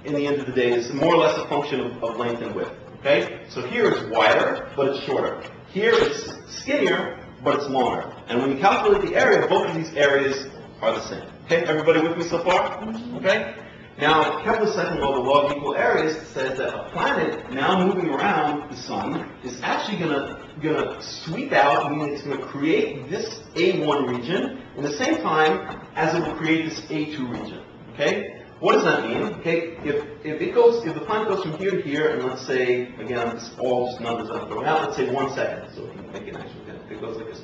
in the end of the day, is more or less a function of length and width. Okay? So here it's wider, but it's shorter. Here it's skinnier, but it's longer. And when you calculate the area, both of these areas are the same. Okay, everybody with me so far? Okay? Now, Kepler's second law, the law of equal areas, says that a planet now moving around the sun is actually gonna sweep out, meaning it's gonna create this A1 region in the same time as it will create this A2 region. Okay? What does that mean? Okay, if the planet goes from here to here, and let's say, again, it's all just numbers I'm throwing out, let's say 1 second, so we can make an actual count. It goes like this.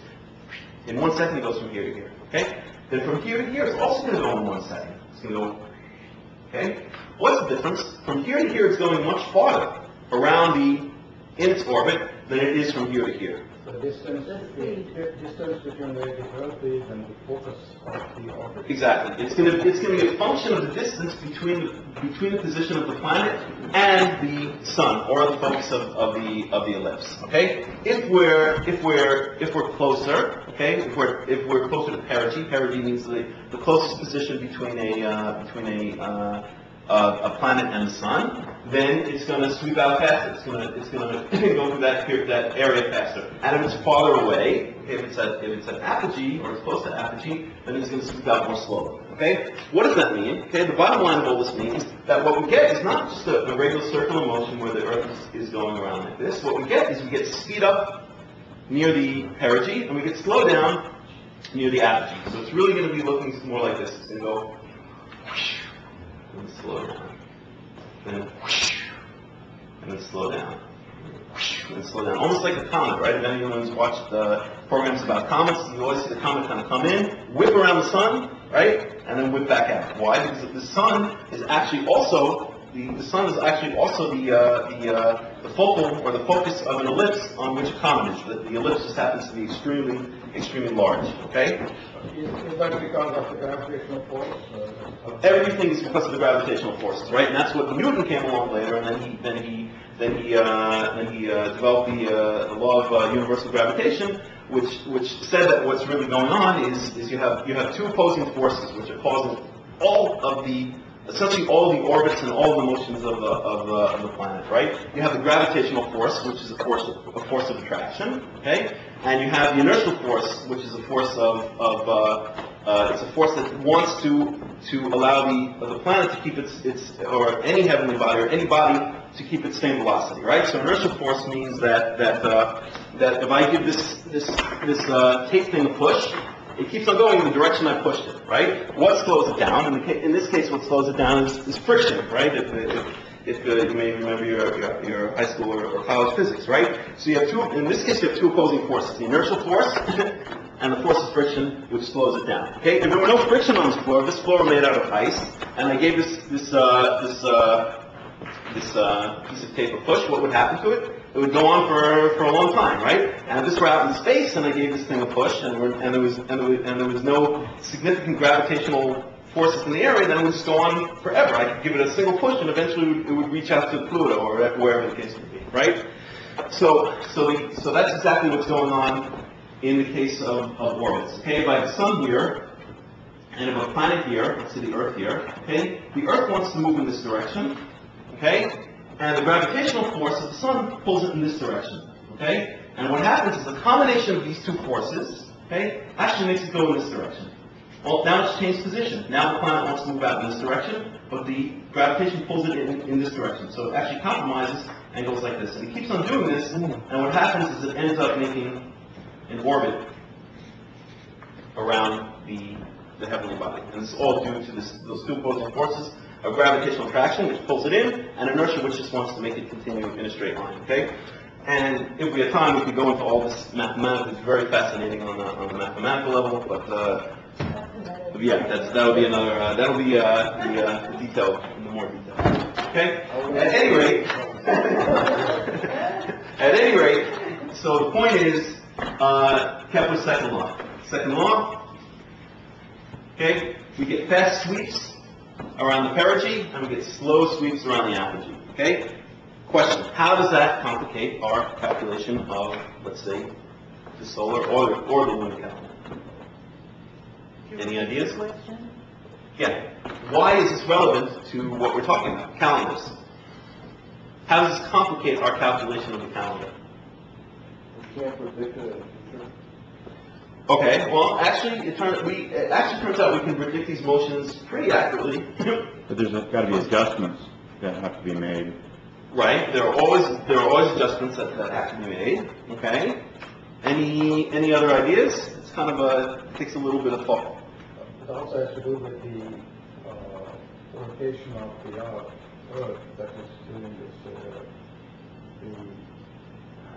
In 1 second, it goes from here to here. Okay? Then from here to here, it's also going to go in 1 second. It's going to go, okay? What's the difference? From here to here, it's going much farther around in its orbit than it is from here to here. So the distance between where the Earth is and the focus of the orbit. Exactly. It's going to be a function of the distance between the position of the planet and the sun, or the focus of the ellipse. Okay. If we're closer, okay, if we're closer to perigee means the closest position between a planet and the sun, then it's going to sweep out faster. It's going to go through that area faster. And if it's farther away, okay, if it's at apogee or it's close to apogee, then it's going to sweep out more slowly. Okay, what does that mean? Okay, the bottom line of all this means that what we get is not just a regular circular motion where the Earth is going around like this. What we get is we get speed up near the perigee and we get slow down near the apogee. So it's really going to be looking more like this. It's going to go and slow down, and then slow down, and slow down. Almost like a comet, right? If anyone's watched programs about comets, you always see the comet kind of come in, whip around the sun, right, and then whip back out. Why? Because the sun is actually also the focal or the focus of an ellipse on which a comet is. The ellipse just happens to be extremely large. Okay. Is that because of the gravitational force? Everything is because of the gravitational forces, right? And that's what Newton came along later, and then he developed the law of universal gravitation, which said that what's really going on is you have two opposing forces which are causing essentially all the orbits and all the motions of the planet, right? You have the gravitational force, which is a force of attraction, okay, and you have the inertial force, which is a force it's a force that wants to allow the planet to keep its or any heavenly body or any body to keep its same velocity, right? So inertial force means that if I give this tape thing a push, it keeps on going in the direction I pushed it, right? What slows it down? In this case, what slows it down is friction, right? If you may remember your high school or college physics, right? So you have in this case, you have two opposing forces: the inertial force and the force of friction, which slows it down. Okay? If there were no friction on this floor were made out of ice, and I gave this piece of tape a push, what would happen to it? It would go on for a long time, right? And if this were out in space and I gave this thing a push, and there was no significant gravitational forces in the area, then it would just go on forever. I could give it a single push, and eventually it would reach out to Pluto or wherever the case would be, right? So that's exactly what's going on in the case of orbits. Okay, if I have the sun here and if a planet here, let's say the Earth here, okay, the Earth wants to move in this direction, okay, and the gravitational force of the sun pulls it in this direction, okay, and what happens is a combination of these two forces, okay, actually makes it go in this direction. Well, now it's changed position. Now the planet wants to move out in this direction, but the gravitation pulls it in this direction. So it actually compromises and goes like this. And it keeps on doing this, and what happens is it ends up making an orbit around the heavenly body. And this is all due to those two opposing forces of gravitational attraction, which pulls it in, and inertia, which just wants to make it continue in a straight line. Okay? And if we had time, we could go into all this mathematics. It's very fascinating on the mathematical level, but yeah, that'll be another. That'll be the detail, in the more detail. Okay. At any rate, so the point is Kepler's second law. Second law. Okay, we get fast sweeps around the perigee, and we get slow sweeps around the apogee. Okay. Question: how does that complicate our calculation of, let's say, the solar or the lunar calendar? Any ideas? Yeah. Why is this relevant to what we're talking about? Calendars. How does this complicate our calculation of the calendar? We can't predict it in the future. Okay. Well, actually, it turns out we can predict these motions pretty accurately. But there's got to be adjustments that have to be made. Right. There are always adjustments that have to be made. Okay. Any other ideas? It's kind of takes a little bit of thought. It also has to do with the rotation of the Earth that is doing this,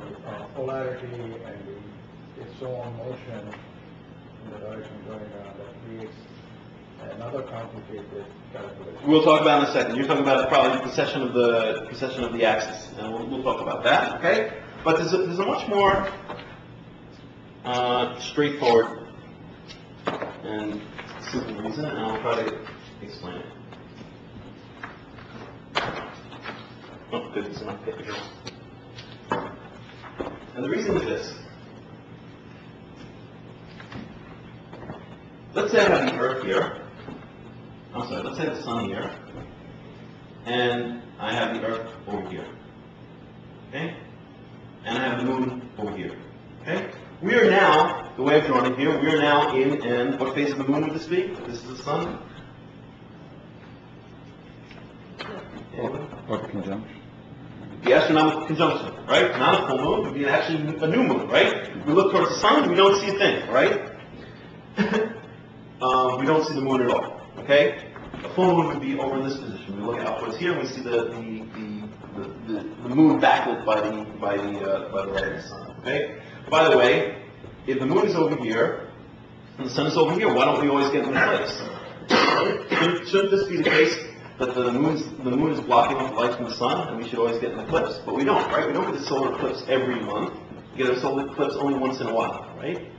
the polarity and its own motion in the direction going around that creates another complicated calculation. We'll talk about it in a second. You're talking about probably the precession of the axis, and we'll talk about that. Okay. But there's a much more straightforward and simple reason, and I'll try to explain it. Oh, good, it's not picture. And the reason is this. Let's say I have the earth here. I'm sorry, let's say the sun here. And I have the earth over here. Okay? And I have the moon over here. Okay? We are now, the way I've drawn it here, we are now in what phase of the moon would this be? This is the sun. Or the conjunction. The astronomical conjunction, right? Not a full moon, it would be actually a new moon, right? We look towards the sun, we don't see a thing, right? We don't see the moon at all, okay? A full moon would be over in this position. We look out towards here, and we see the moon backlit by the light of the sun, okay? By the way, if the moon is over here, and the sun is over here, why don't we always get in place? Shouldn't this be the case? That the moon is blocking off the light from the sun, and we should always get an eclipse. But we don't, right? We don't get a solar eclipse every month. We get a solar eclipse only once in a while, right?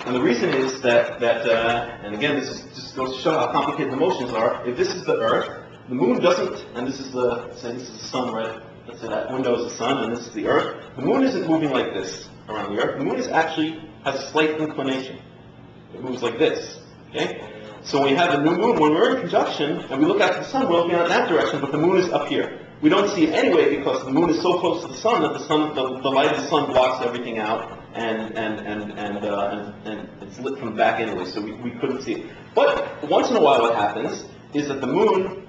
And the reason is that and again, this is just goes to show how complicated the motions are. If this is the Earth, the moon doesn't, and this is the sun, right? Let's say that window is the sun, and this is the Earth. The moon isn't moving like this around the Earth. The moon is actually has a slight inclination. It moves like this, okay? So when we have the new moon, when we're in conjunction, and we look out to the sun, we're looking out in that direction, but the moon is up here. We don't see it anyway because the moon is so close to the sun that the light of the sun blocks everything out, and it's lit from the back anyway, so we couldn't see it. But once in a while what happens is that the moon,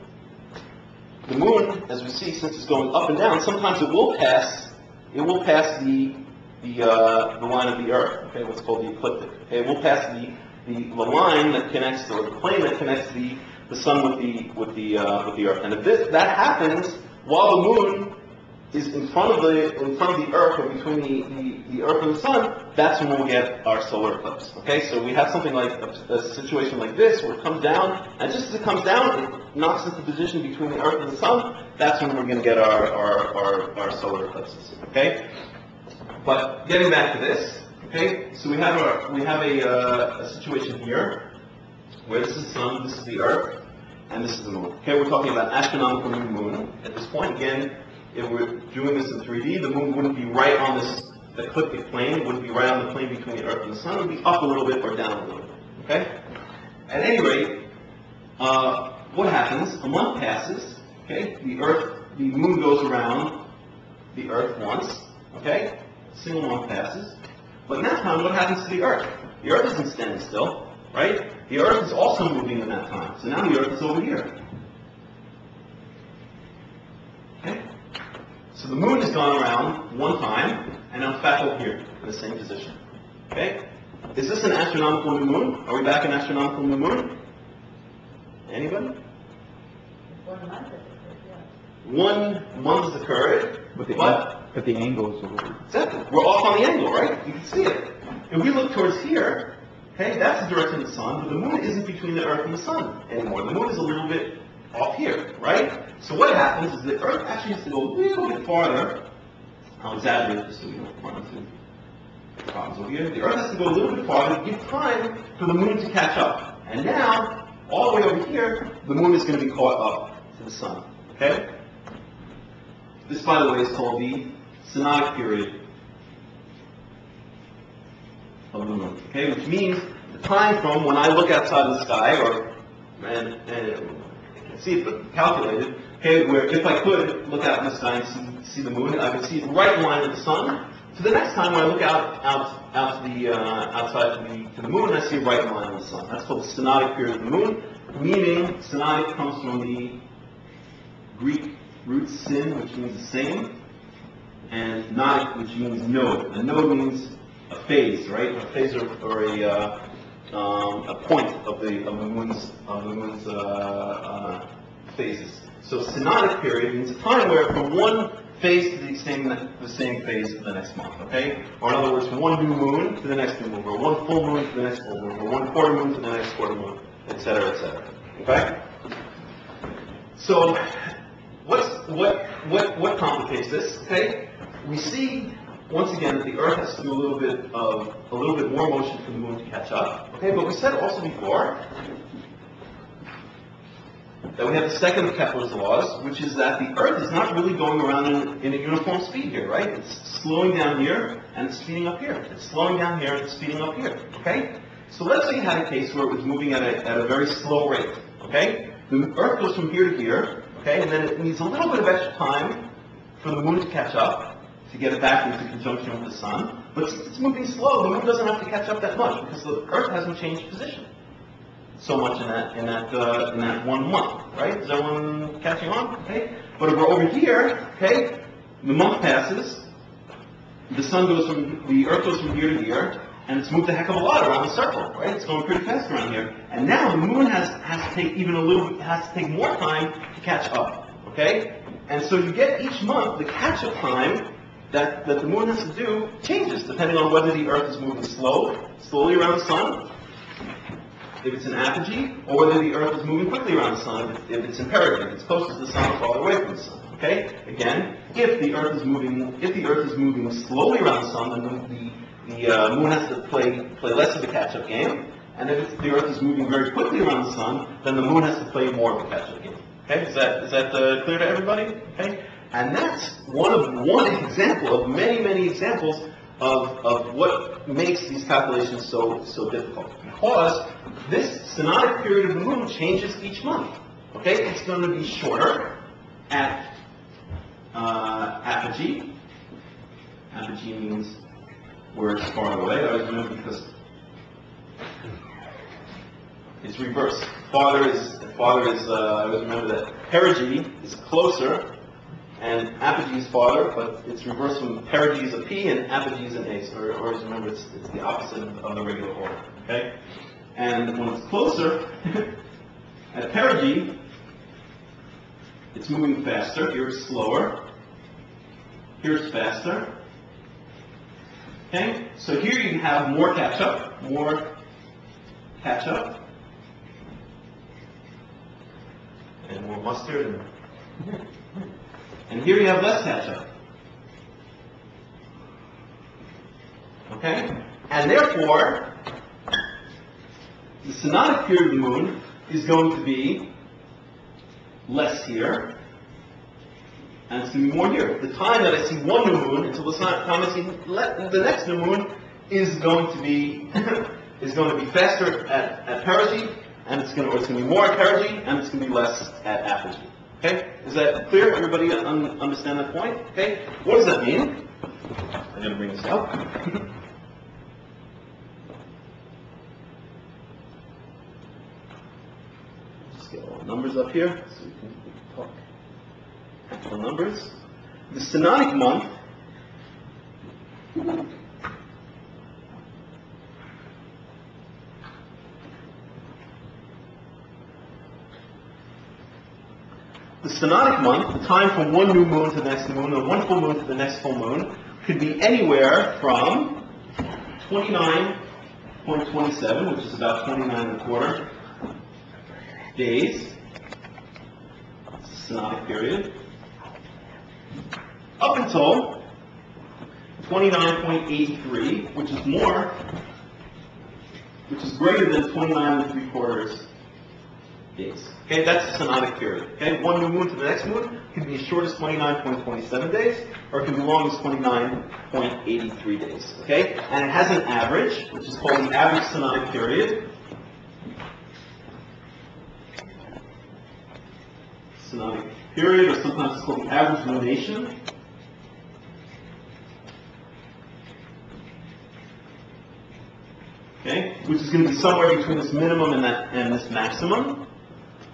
as we see, since it's going up and down, sometimes it will pass the line of the Earth, okay, what's called the ecliptic. Okay, it will pass the line that connects, or the plane that connects the sun with the Earth. And if that happens while the moon is in front of the Earth, or between the Earth and the sun, that's when we'll get our solar eclipse. Okay, so we have something like a situation like this where it comes down, and just as it comes down, it knocks into position between the Earth and the sun. That's when we're going to get our solar eclipses. Okay, but getting back to this. Okay, so we have a situation here where this is the sun, this is the Earth, and this is the moon. Okay, we're talking about astronomical new moon. At this point, again, if we're doing this in 3D, the moon wouldn't be right on this ecliptic plane. It wouldn't be right on the plane between the Earth and the sun. It would be up a little bit or down a little bit. Okay. At any rate, what happens? A month passes. Okay, the moon goes around the Earth once. Okay, a single month passes. But in that time, what happens to the Earth? The Earth isn't standing still, right? The Earth is also moving in that time. So now the Earth is over here. Okay? So the moon has gone around one time, and now it's back over here in the same position. Okay? Is this an astronomical new moon? Are we back in astronomical new moon? Anybody? 1 month, yeah. 1 month has occurred, But the angle is over. exactly. We're off on the angle, right? You can see it. If we look towards here, okay, that's the direction of the sun, but the moon isn't between the Earth and the sun anymore. The moon is a little bit off here, right? So what happens is the Earth actually has to go a little bit farther. I'll exaggerate this so we don't run into problems over here. The Earth has to go a little bit farther to give time for the moon to catch up. And now, all the way over here, the moon is going to be caught up to the sun, okay? This, by the way, is called the synodic period of the moon, okay? Which means the time from when I look outside the sky, and I can see it but calculated, okay, where if I could look out in the sky and see the moon, I would see it right in line with the sun. So the next time when I look outside to the moon, I see it right in line with the sun. That's called the synodic period of the moon, meaning synodic comes from the Greek root sin, which means the same, and nodic, which means node. A node means a phase, right? A phase or a point of the moon's phases. So synodic period means a time where from one phase to the same phase of the next month. Okay, or in other words, from one new moon to the next new moon, or one full moon to the next full moon, or one quarter moon to the next quarter moon, etc., etc. Okay. So what complicates this? Okay, we see once again, that the Earth has to do a little bit more motion for the Moon to catch up. Okay, but we said also before that we have the second of Kepler's laws, which is that the Earth is not really going around in a uniform speed here, right? It's slowing down here and it's speeding up here. It's slowing down here and it's speeding up here. Okay? So let's say you had a case where it was moving at a very slow rate. Okay? The Earth goes from here to here. Okay? And then it needs a little bit of extra time for the Moon to catch up, to get it back into conjunction with the Sun. But since it's moving slow, the Moon doesn't have to catch up that much because the Earth hasn't changed position so much in that 1 month, right? Is everyone catching on? Okay. But if we're over here, okay, the month passes, the Earth goes from here to here, and it's moved a heck of a lot around the circle, right? It's going pretty fast around here, and now the Moon has to take more time to catch up, okay? And so you get each month the catch-up time that the Moon has to do changes depending on whether the Earth is moving slowly around the Sun, if it's in apogee, or whether the Earth is moving quickly around the Sun, if it's in perigee, if it's closest to the Sun or farther away from the Sun. Okay? Again, if the Earth is moving slowly around the Sun, then the Moon has to play less of the catch-up game. And if the Earth is moving very quickly around the Sun, then the Moon has to play more of the catch-up game. Okay? Is that clear to everybody? Okay? And that's one example of many examples of what makes these calculations so difficult. Because this synodic period of the Moon changes each month. Okay, it's going to be shorter at apogee. Apogee means where it's farther away. I always remember because it's reversed. Farther is. I always remember that perigee is closer. And apogee is farther, but it's reversed from perigee is a P and apogee is an A. So always remember it's the opposite of the regular order. Okay? And when it's closer, at perigee, it's moving faster. Here it's slower. Here it's faster. Okay? So here you have more catch-up. And more mustard. And here you have less catch-up. Okay? And therefore, the synodic period of the Moon is going to be less here, and it's going to be more here. The time that I see one new moon until the time I see the next new moon is going to be faster at perigee, and it's going to be more at perigee, and it's going to be less at apogee. Okay? Is that clear? Everybody understand that point? Okay? What does that mean? I'm going to bring this up. Just get all the numbers up here so we can talk actual numbers. The synodic month the time from one new moon to the next new moon, or one full moon to the next full moon, could be anywhere from 29.27, which is about 29.25 days, synodic period, up until 29.83, which is greater than 29.75 days. Okay, that's the synodic period. Okay, one new moon to the next moon can be as short as 29.27 days, or it can be long as 29.83 days. Okay, and it has an average, which is called the average synodic period. Synodic period, or sometimes it's called the average lunation. Okay, which is going to be somewhere between this minimum and this maximum.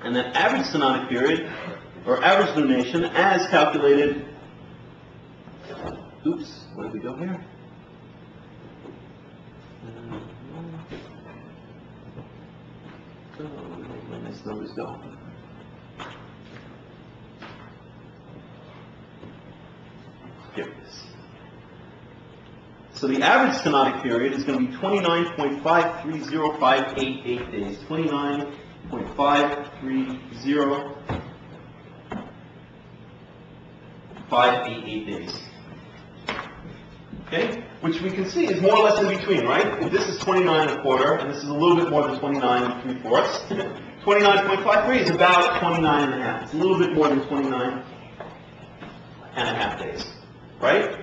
And that average synodic period, or average lunation, as calculated, oops, where did we go here? Where my nice numbers go? Here it is. So the average synodic period is going to be 29.530588 days. 29.530588 days. okay? Which we can see is more or less in between, right? If this is 29.25, and this is a little bit more than 29.75, 29.53 is about 29.5. It's a little bit more than 29.5 days, right?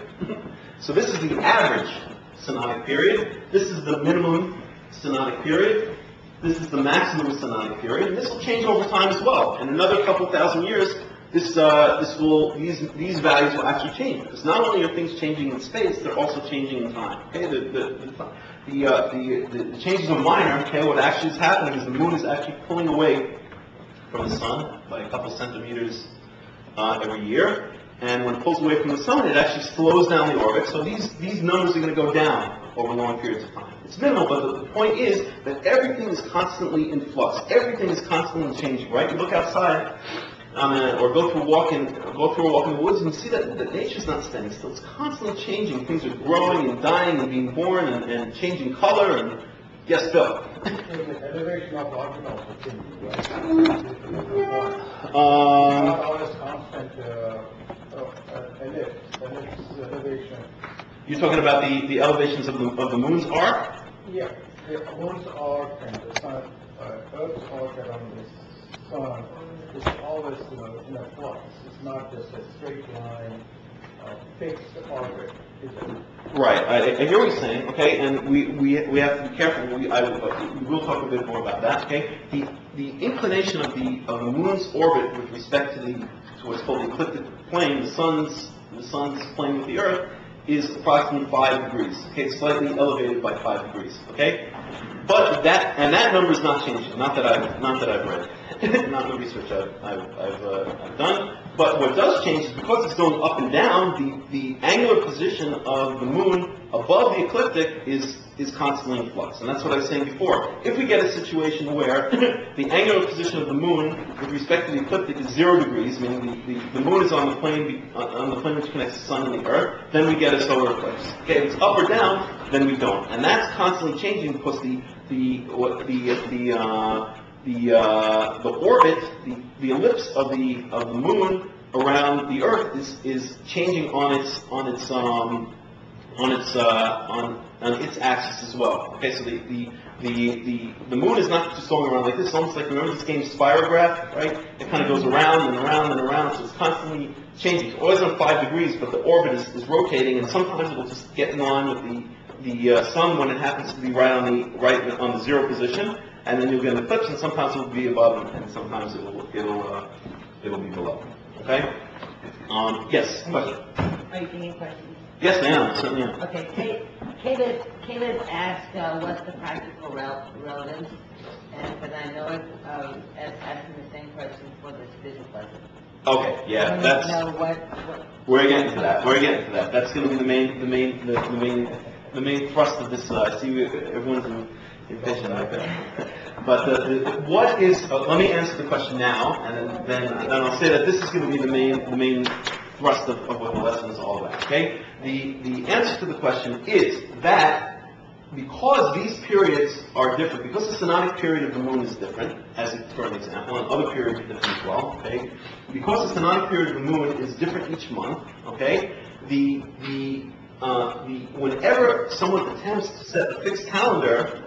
So this is the average synodic period. This is the minimum synodic period. This is the maximum synodic period, and this will change over time as well. In another couple thousand years, these values will actually change, because not only are things changing in space, they're also changing in time. Okay, the changes are minor. Okay, what actually is happening is the moon is actually pulling away from the sun by a couple centimeters every year, and when it pulls away from the sun, it actually slows down the orbit. So these numbers are going to go down over long periods of time. It's minimal, but the point is that everything is constantly in flux. Everything is constantly changing, right? You look outside, or go for a walk in the woods, and you see that nature's not standing still. It's constantly changing. Things are growing and dying and being born and changing color. And yes, Bill. The elevation of the orbit also changes, right? Not always constant elevation. You're talking about the elevations of the moon's arc? Yeah, the moon's arc and the sun, Earth's arc around the sun is always in a flux. It's not just a straight line, fixed orbit. Right, I hear what you're saying, okay, and we have to be careful. We will talk a bit more about that, okay. The inclination of the moon's orbit with respect to what's called the ecliptic plane, the sun's plane with the Earth, is approximately 5 degrees. Okay, it's slightly elevated by 5 degrees. Okay, but that number is not changing. Not that I've read, not the research I've done. But what does change is because it's going up and down, the angular position of the moon above the ecliptic is constantly in flux. And that's what I was saying before. If we get a situation where the angular position of the moon with respect to the ecliptic is 0 degrees, meaning the moon is on the plane which connects the sun and the earth, then we get a solar eclipse. Okay, if it's up or down, then we don't. And that's constantly changing because the orbit, the ellipse of the moon around the earth is changing on its axis as well. Okay, so the moon is not just going around like this. It's almost like, remember this game Spirograph, right? It kind of goes around and around and around, so it's constantly changing. It's always on 5 degrees, but the orbit is rotating, and sometimes it will just get in line with the sun when it happens to be right on the 0 position, and then you'll get an eclipse, and sometimes it will be above, and sometimes it'll be below. Okay? Yes, question. Are you taking questions? Yes, ma'am. Certainly am. Okay, Caleb asked what's the practical relevance, but I know it as asking the same question for this physical lesson. Okay, yeah, that's. We're getting to that. That's going to be the main thrust of this. I see everyone's impatient like that. But what is? Let me answer the question now, and then I'll say that this is going to be the main thrust of what the lesson is all about. Okay. The answer to the question is that because these periods are different, because the synodic period of the moon is different, for an example, and other periods are different as well, okay? Because the synodic period of the moon is different each month, okay? Whenever someone attempts to set a fixed calendar,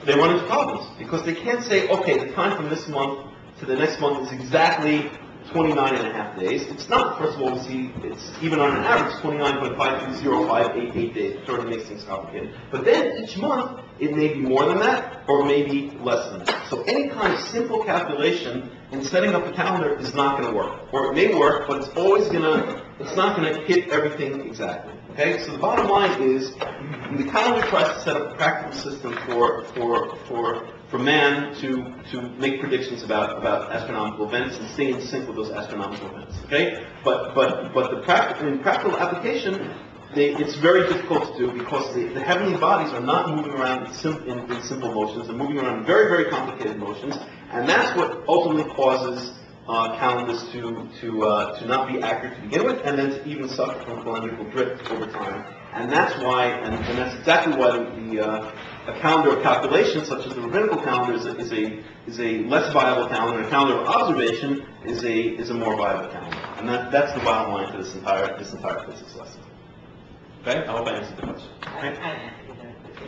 they run into problems, because they can't say, okay, the time from this month to the next month is exactly 29.5 days. It's not. First of all, we see it's even on an average 29.530,588 days. It sort of makes things complicated. But then each month, it may be more than that, or maybe less than that. So any kind of simple calculation in setting up a calendar is not going to work. Or it may work, but it's not going to hit everything exactly. Okay? So the bottom line is, the calendar tries to set up a practical system for man to make predictions about astronomical events and stay in sync with those astronomical events. Okay, but in practical application, it's very difficult to do because the heavenly bodies are not moving around in simple motions. They're moving around in very, very complicated motions, and that's what ultimately causes calendars to not be accurate to begin with, and then to even suffer from calendrical drift over time. And that's why, and that's exactly why a calendar of calculation, such as the Rabbinical calendar, is a less viable calendar. A calendar of observation is a more viable calendar. And that's the bottom line to this entire physics lesson. Okay, I hope I answered the question. I Okay.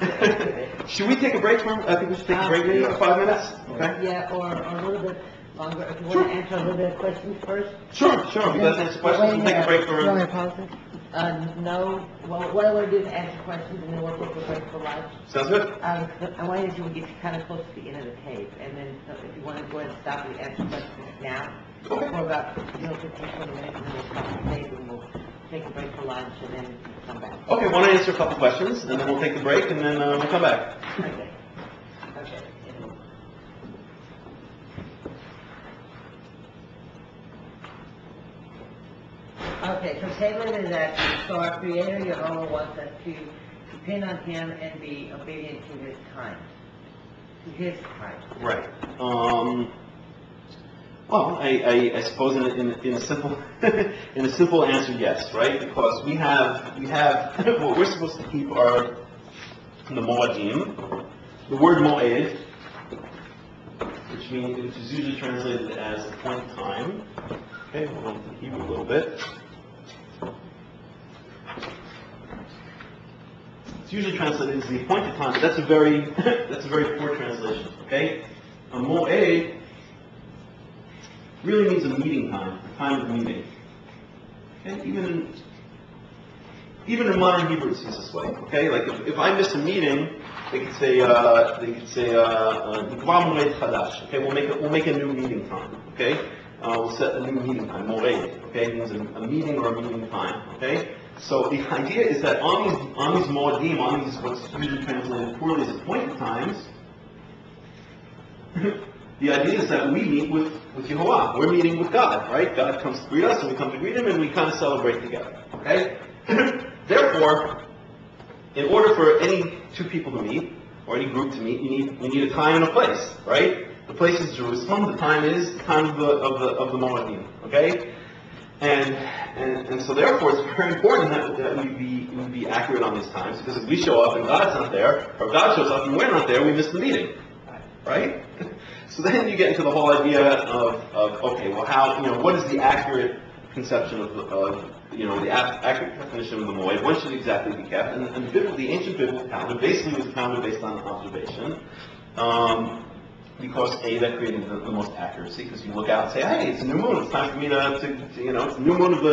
answered it. Should we take a break I think we should take a break maybe for 5 minutes? Okay? Yeah, or a little bit longer, if you want to answer a little bit of questions first. Sure, you guys answer questions, we'll take a break for... You want me to pause it? No, well, what I want to do is answer questions, and then we'll take a break for lunch. Sounds good? I wanted you to get kind of close to the end of the tape, and then so if you want to go ahead and stop and answer questions now, for about, 15, 20 minutes, and then we'll stop the tape, and we'll take a break for lunch, and then come back. Okay, why don't I answer a couple questions, and then we'll take the break, and then we'll come back. Okay. Okay, so Caleb is asking, so our Creator Yehovah wants us to depend on Him and be obedient to His time. To His time. Right. Well, I suppose in a simple in a simple answer, yes, right? Because we have what we're supposed to keep are the Moadim. The word Moed, which is usually translated as the point of time. Okay, we'll go into Hebrew a little bit. It's usually translated as the appointed time, but that's a very poor translation. Okay, a Moed really means a meeting time, a time of meeting. Okay, even in modern Hebrew it's used this way. Okay, like if I miss a meeting, they could say Nikva Moed Chadash. Okay, we'll make a new meeting time. Okay, we'll set a new meeting time. Moed. Okay, it means a meeting or a meeting time. Okay. So the idea is that on these moedim, on these what's usually translated poorly as appointed times, the idea is that we meet with Yehovah. We're meeting with God, right? God comes to greet us, and we come to greet Him, and we kind of celebrate together. Okay? Therefore, in order for any two people to meet, or any group to meet, you need a time and a place, right? The place is Jerusalem. The time is the time of the moedim. Okay? And so therefore it's very important that we be accurate on these times, because if we show up and God's not there, or God shows up and we're not there, we miss the meeting, right? So then you get into the whole idea of okay, well, how, what is the accurate conception of the accurate definition of the Moed? When should it exactly be kept? And the ancient biblical calendar basically was counted based on observation. Because that created the most accuracy. Because you look out and say, hey, it's a new moon. It's time for me to it's a new moon of the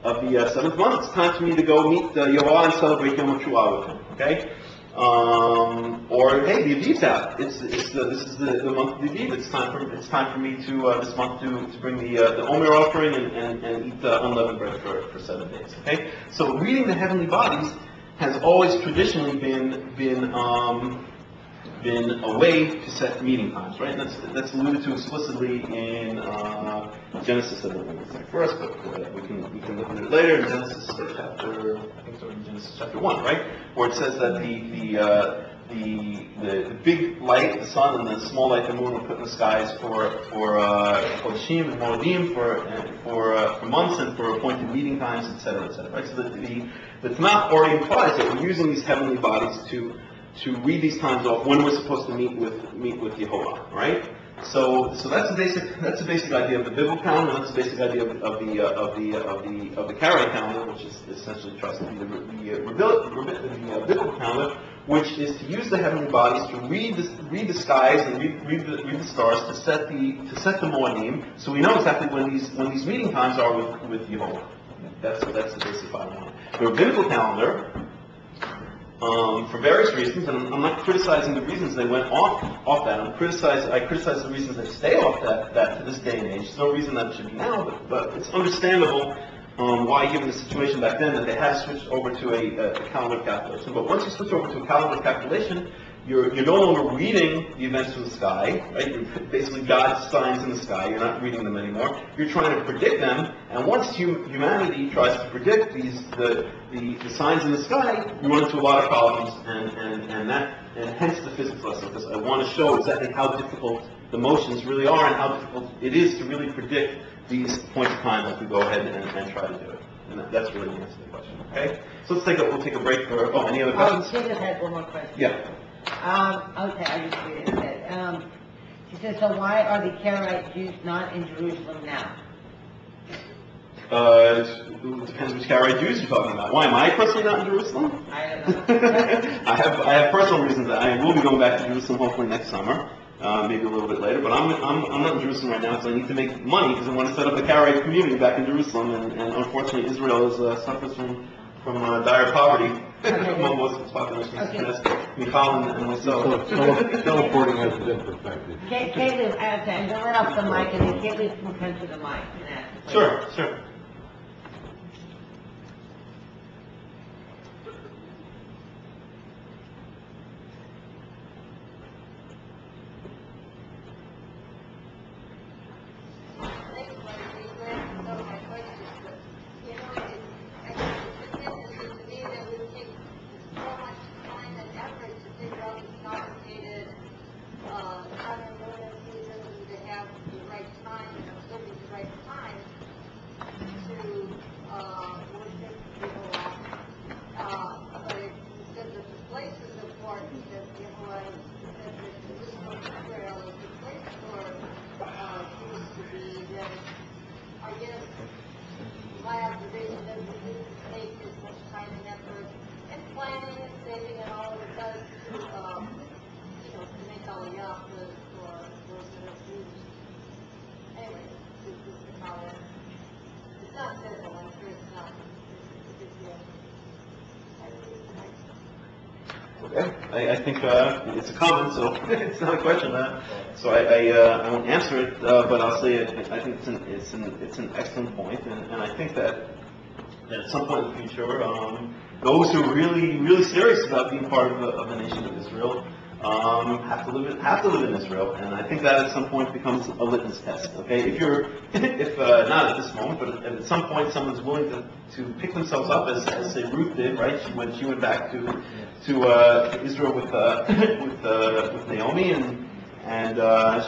7th month. It's time for me to go meet Yehovah and celebrate Yom HaTruah with him. Okay. Or hey, the Aviv's out. This is the month of the Aviv. It's time for me to this month to bring the Omer offering and eat unleavened bread for 7 days. Okay. So reading the heavenly bodies has always traditionally been a way to set meeting times, right? And that's alluded to explicitly in Genesis. I don't think it's there first, but we can look at it later in Genesis chapter. I think it's in Genesis chapter 1, right? Where it says that the big light, the sun, and the small light, the moon, were put in the skies for Chodeshim and Moedim, for months and for appointed meeting times, etc., etc. Right? So the Tanakh already implies that we're using these heavenly bodies to read these times off when we're supposed to meet with Yehovah, right? So that's a basic idea of the biblical calendar. That's a basic idea of the Karaite calendar, which is essentially tries to be the biblical calendar, which is to use the heavenly bodies to read the skies and read the stars to set the moedim, so we know exactly when these meeting times are with Yehovah. That's the basic bottom line. The rabbinical calendar. For various reasons, and I'm not criticizing the reasons they went off that. I criticize the reasons they stay off that to this day and age. There's no reason that it should be now, but it's understandable why, given the situation back then, that they had switched over to a calendar of calculation. But once you switch over to a calendar of calculation, you're no longer reading the events from the sky, right? You're basically God's signs in the sky. You're not reading them anymore. You're trying to predict them, and once humanity tries to predict the signs in the sky, you run into a lot of problems, and hence the physics lesson, because I want to show exactly how difficult the motions really are and how difficult it is to really predict these points of time as we go ahead and try to do it. And that's really the answer to the question. Okay? So we'll take a break for any other questions? She just had one more question. Yeah. Okay, I just read it instead. She says, so why are the Karaite Jews not in Jerusalem now? it depends which Karaite Jews you're talking about. Why am I personally not in Jerusalem? I don't know. I have personal reasons that I will be going back to Jerusalem hopefully next summer, maybe a little bit later. But I'm not in Jerusalem right now because I need to make money because I want to set up a Karaite community back in Jerusalem. And unfortunately, Israel suffers from dire poverty among most of its population. Michal and myself. Teleporting hasn't been perfected. Caleb, and go right off the mic, and then Caleb can come to the mic and ask. Sure, sure. I think it's a comment, so it's not a question. So I won't answer it, but I'll say I think it's an excellent point, and I think that at some point in the future, those who are really serious about being part of the nation of Israel have to live in Israel, and I think that at some point becomes a litmus test. Okay, if not at this moment, but at some point, someone's willing to pick themselves up as say Ruth did, right? She went back to Israel with Naomi, and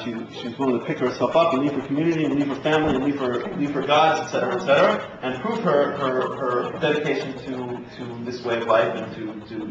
she was willing to pick herself up and leave her community and leave her family and leave her gods, etc., and prove her dedication to this way of life and to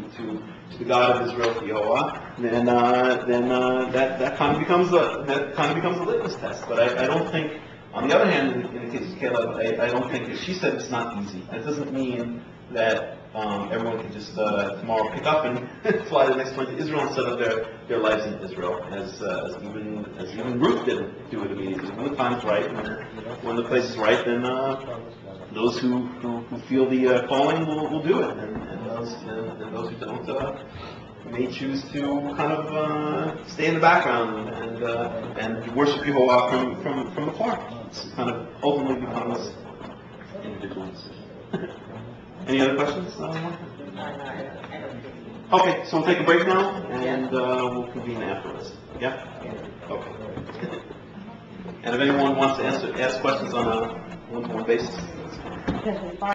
the God of Israel, Yehovah. Then that kind of becomes a litmus test. But I don't think. On the other hand, in the case of Caleb, I don't think that she said it's not easy. That doesn't mean that everyone can just tomorrow pick up and fly the next plane to Israel and set up their lives in Israel, as even Ruth didn't do it immediately. When the time's right, when the place is right, then those who feel the calling will do it, and those who don't may choose to kind of stay in the background and worship Yehovah from afar. It's kind of ultimately becomes individual decision. Any other questions? Okay, so we'll take a break now, and we'll convene afterwards. Yeah? Okay. And if anyone wants to ask questions on a one-to-one basis,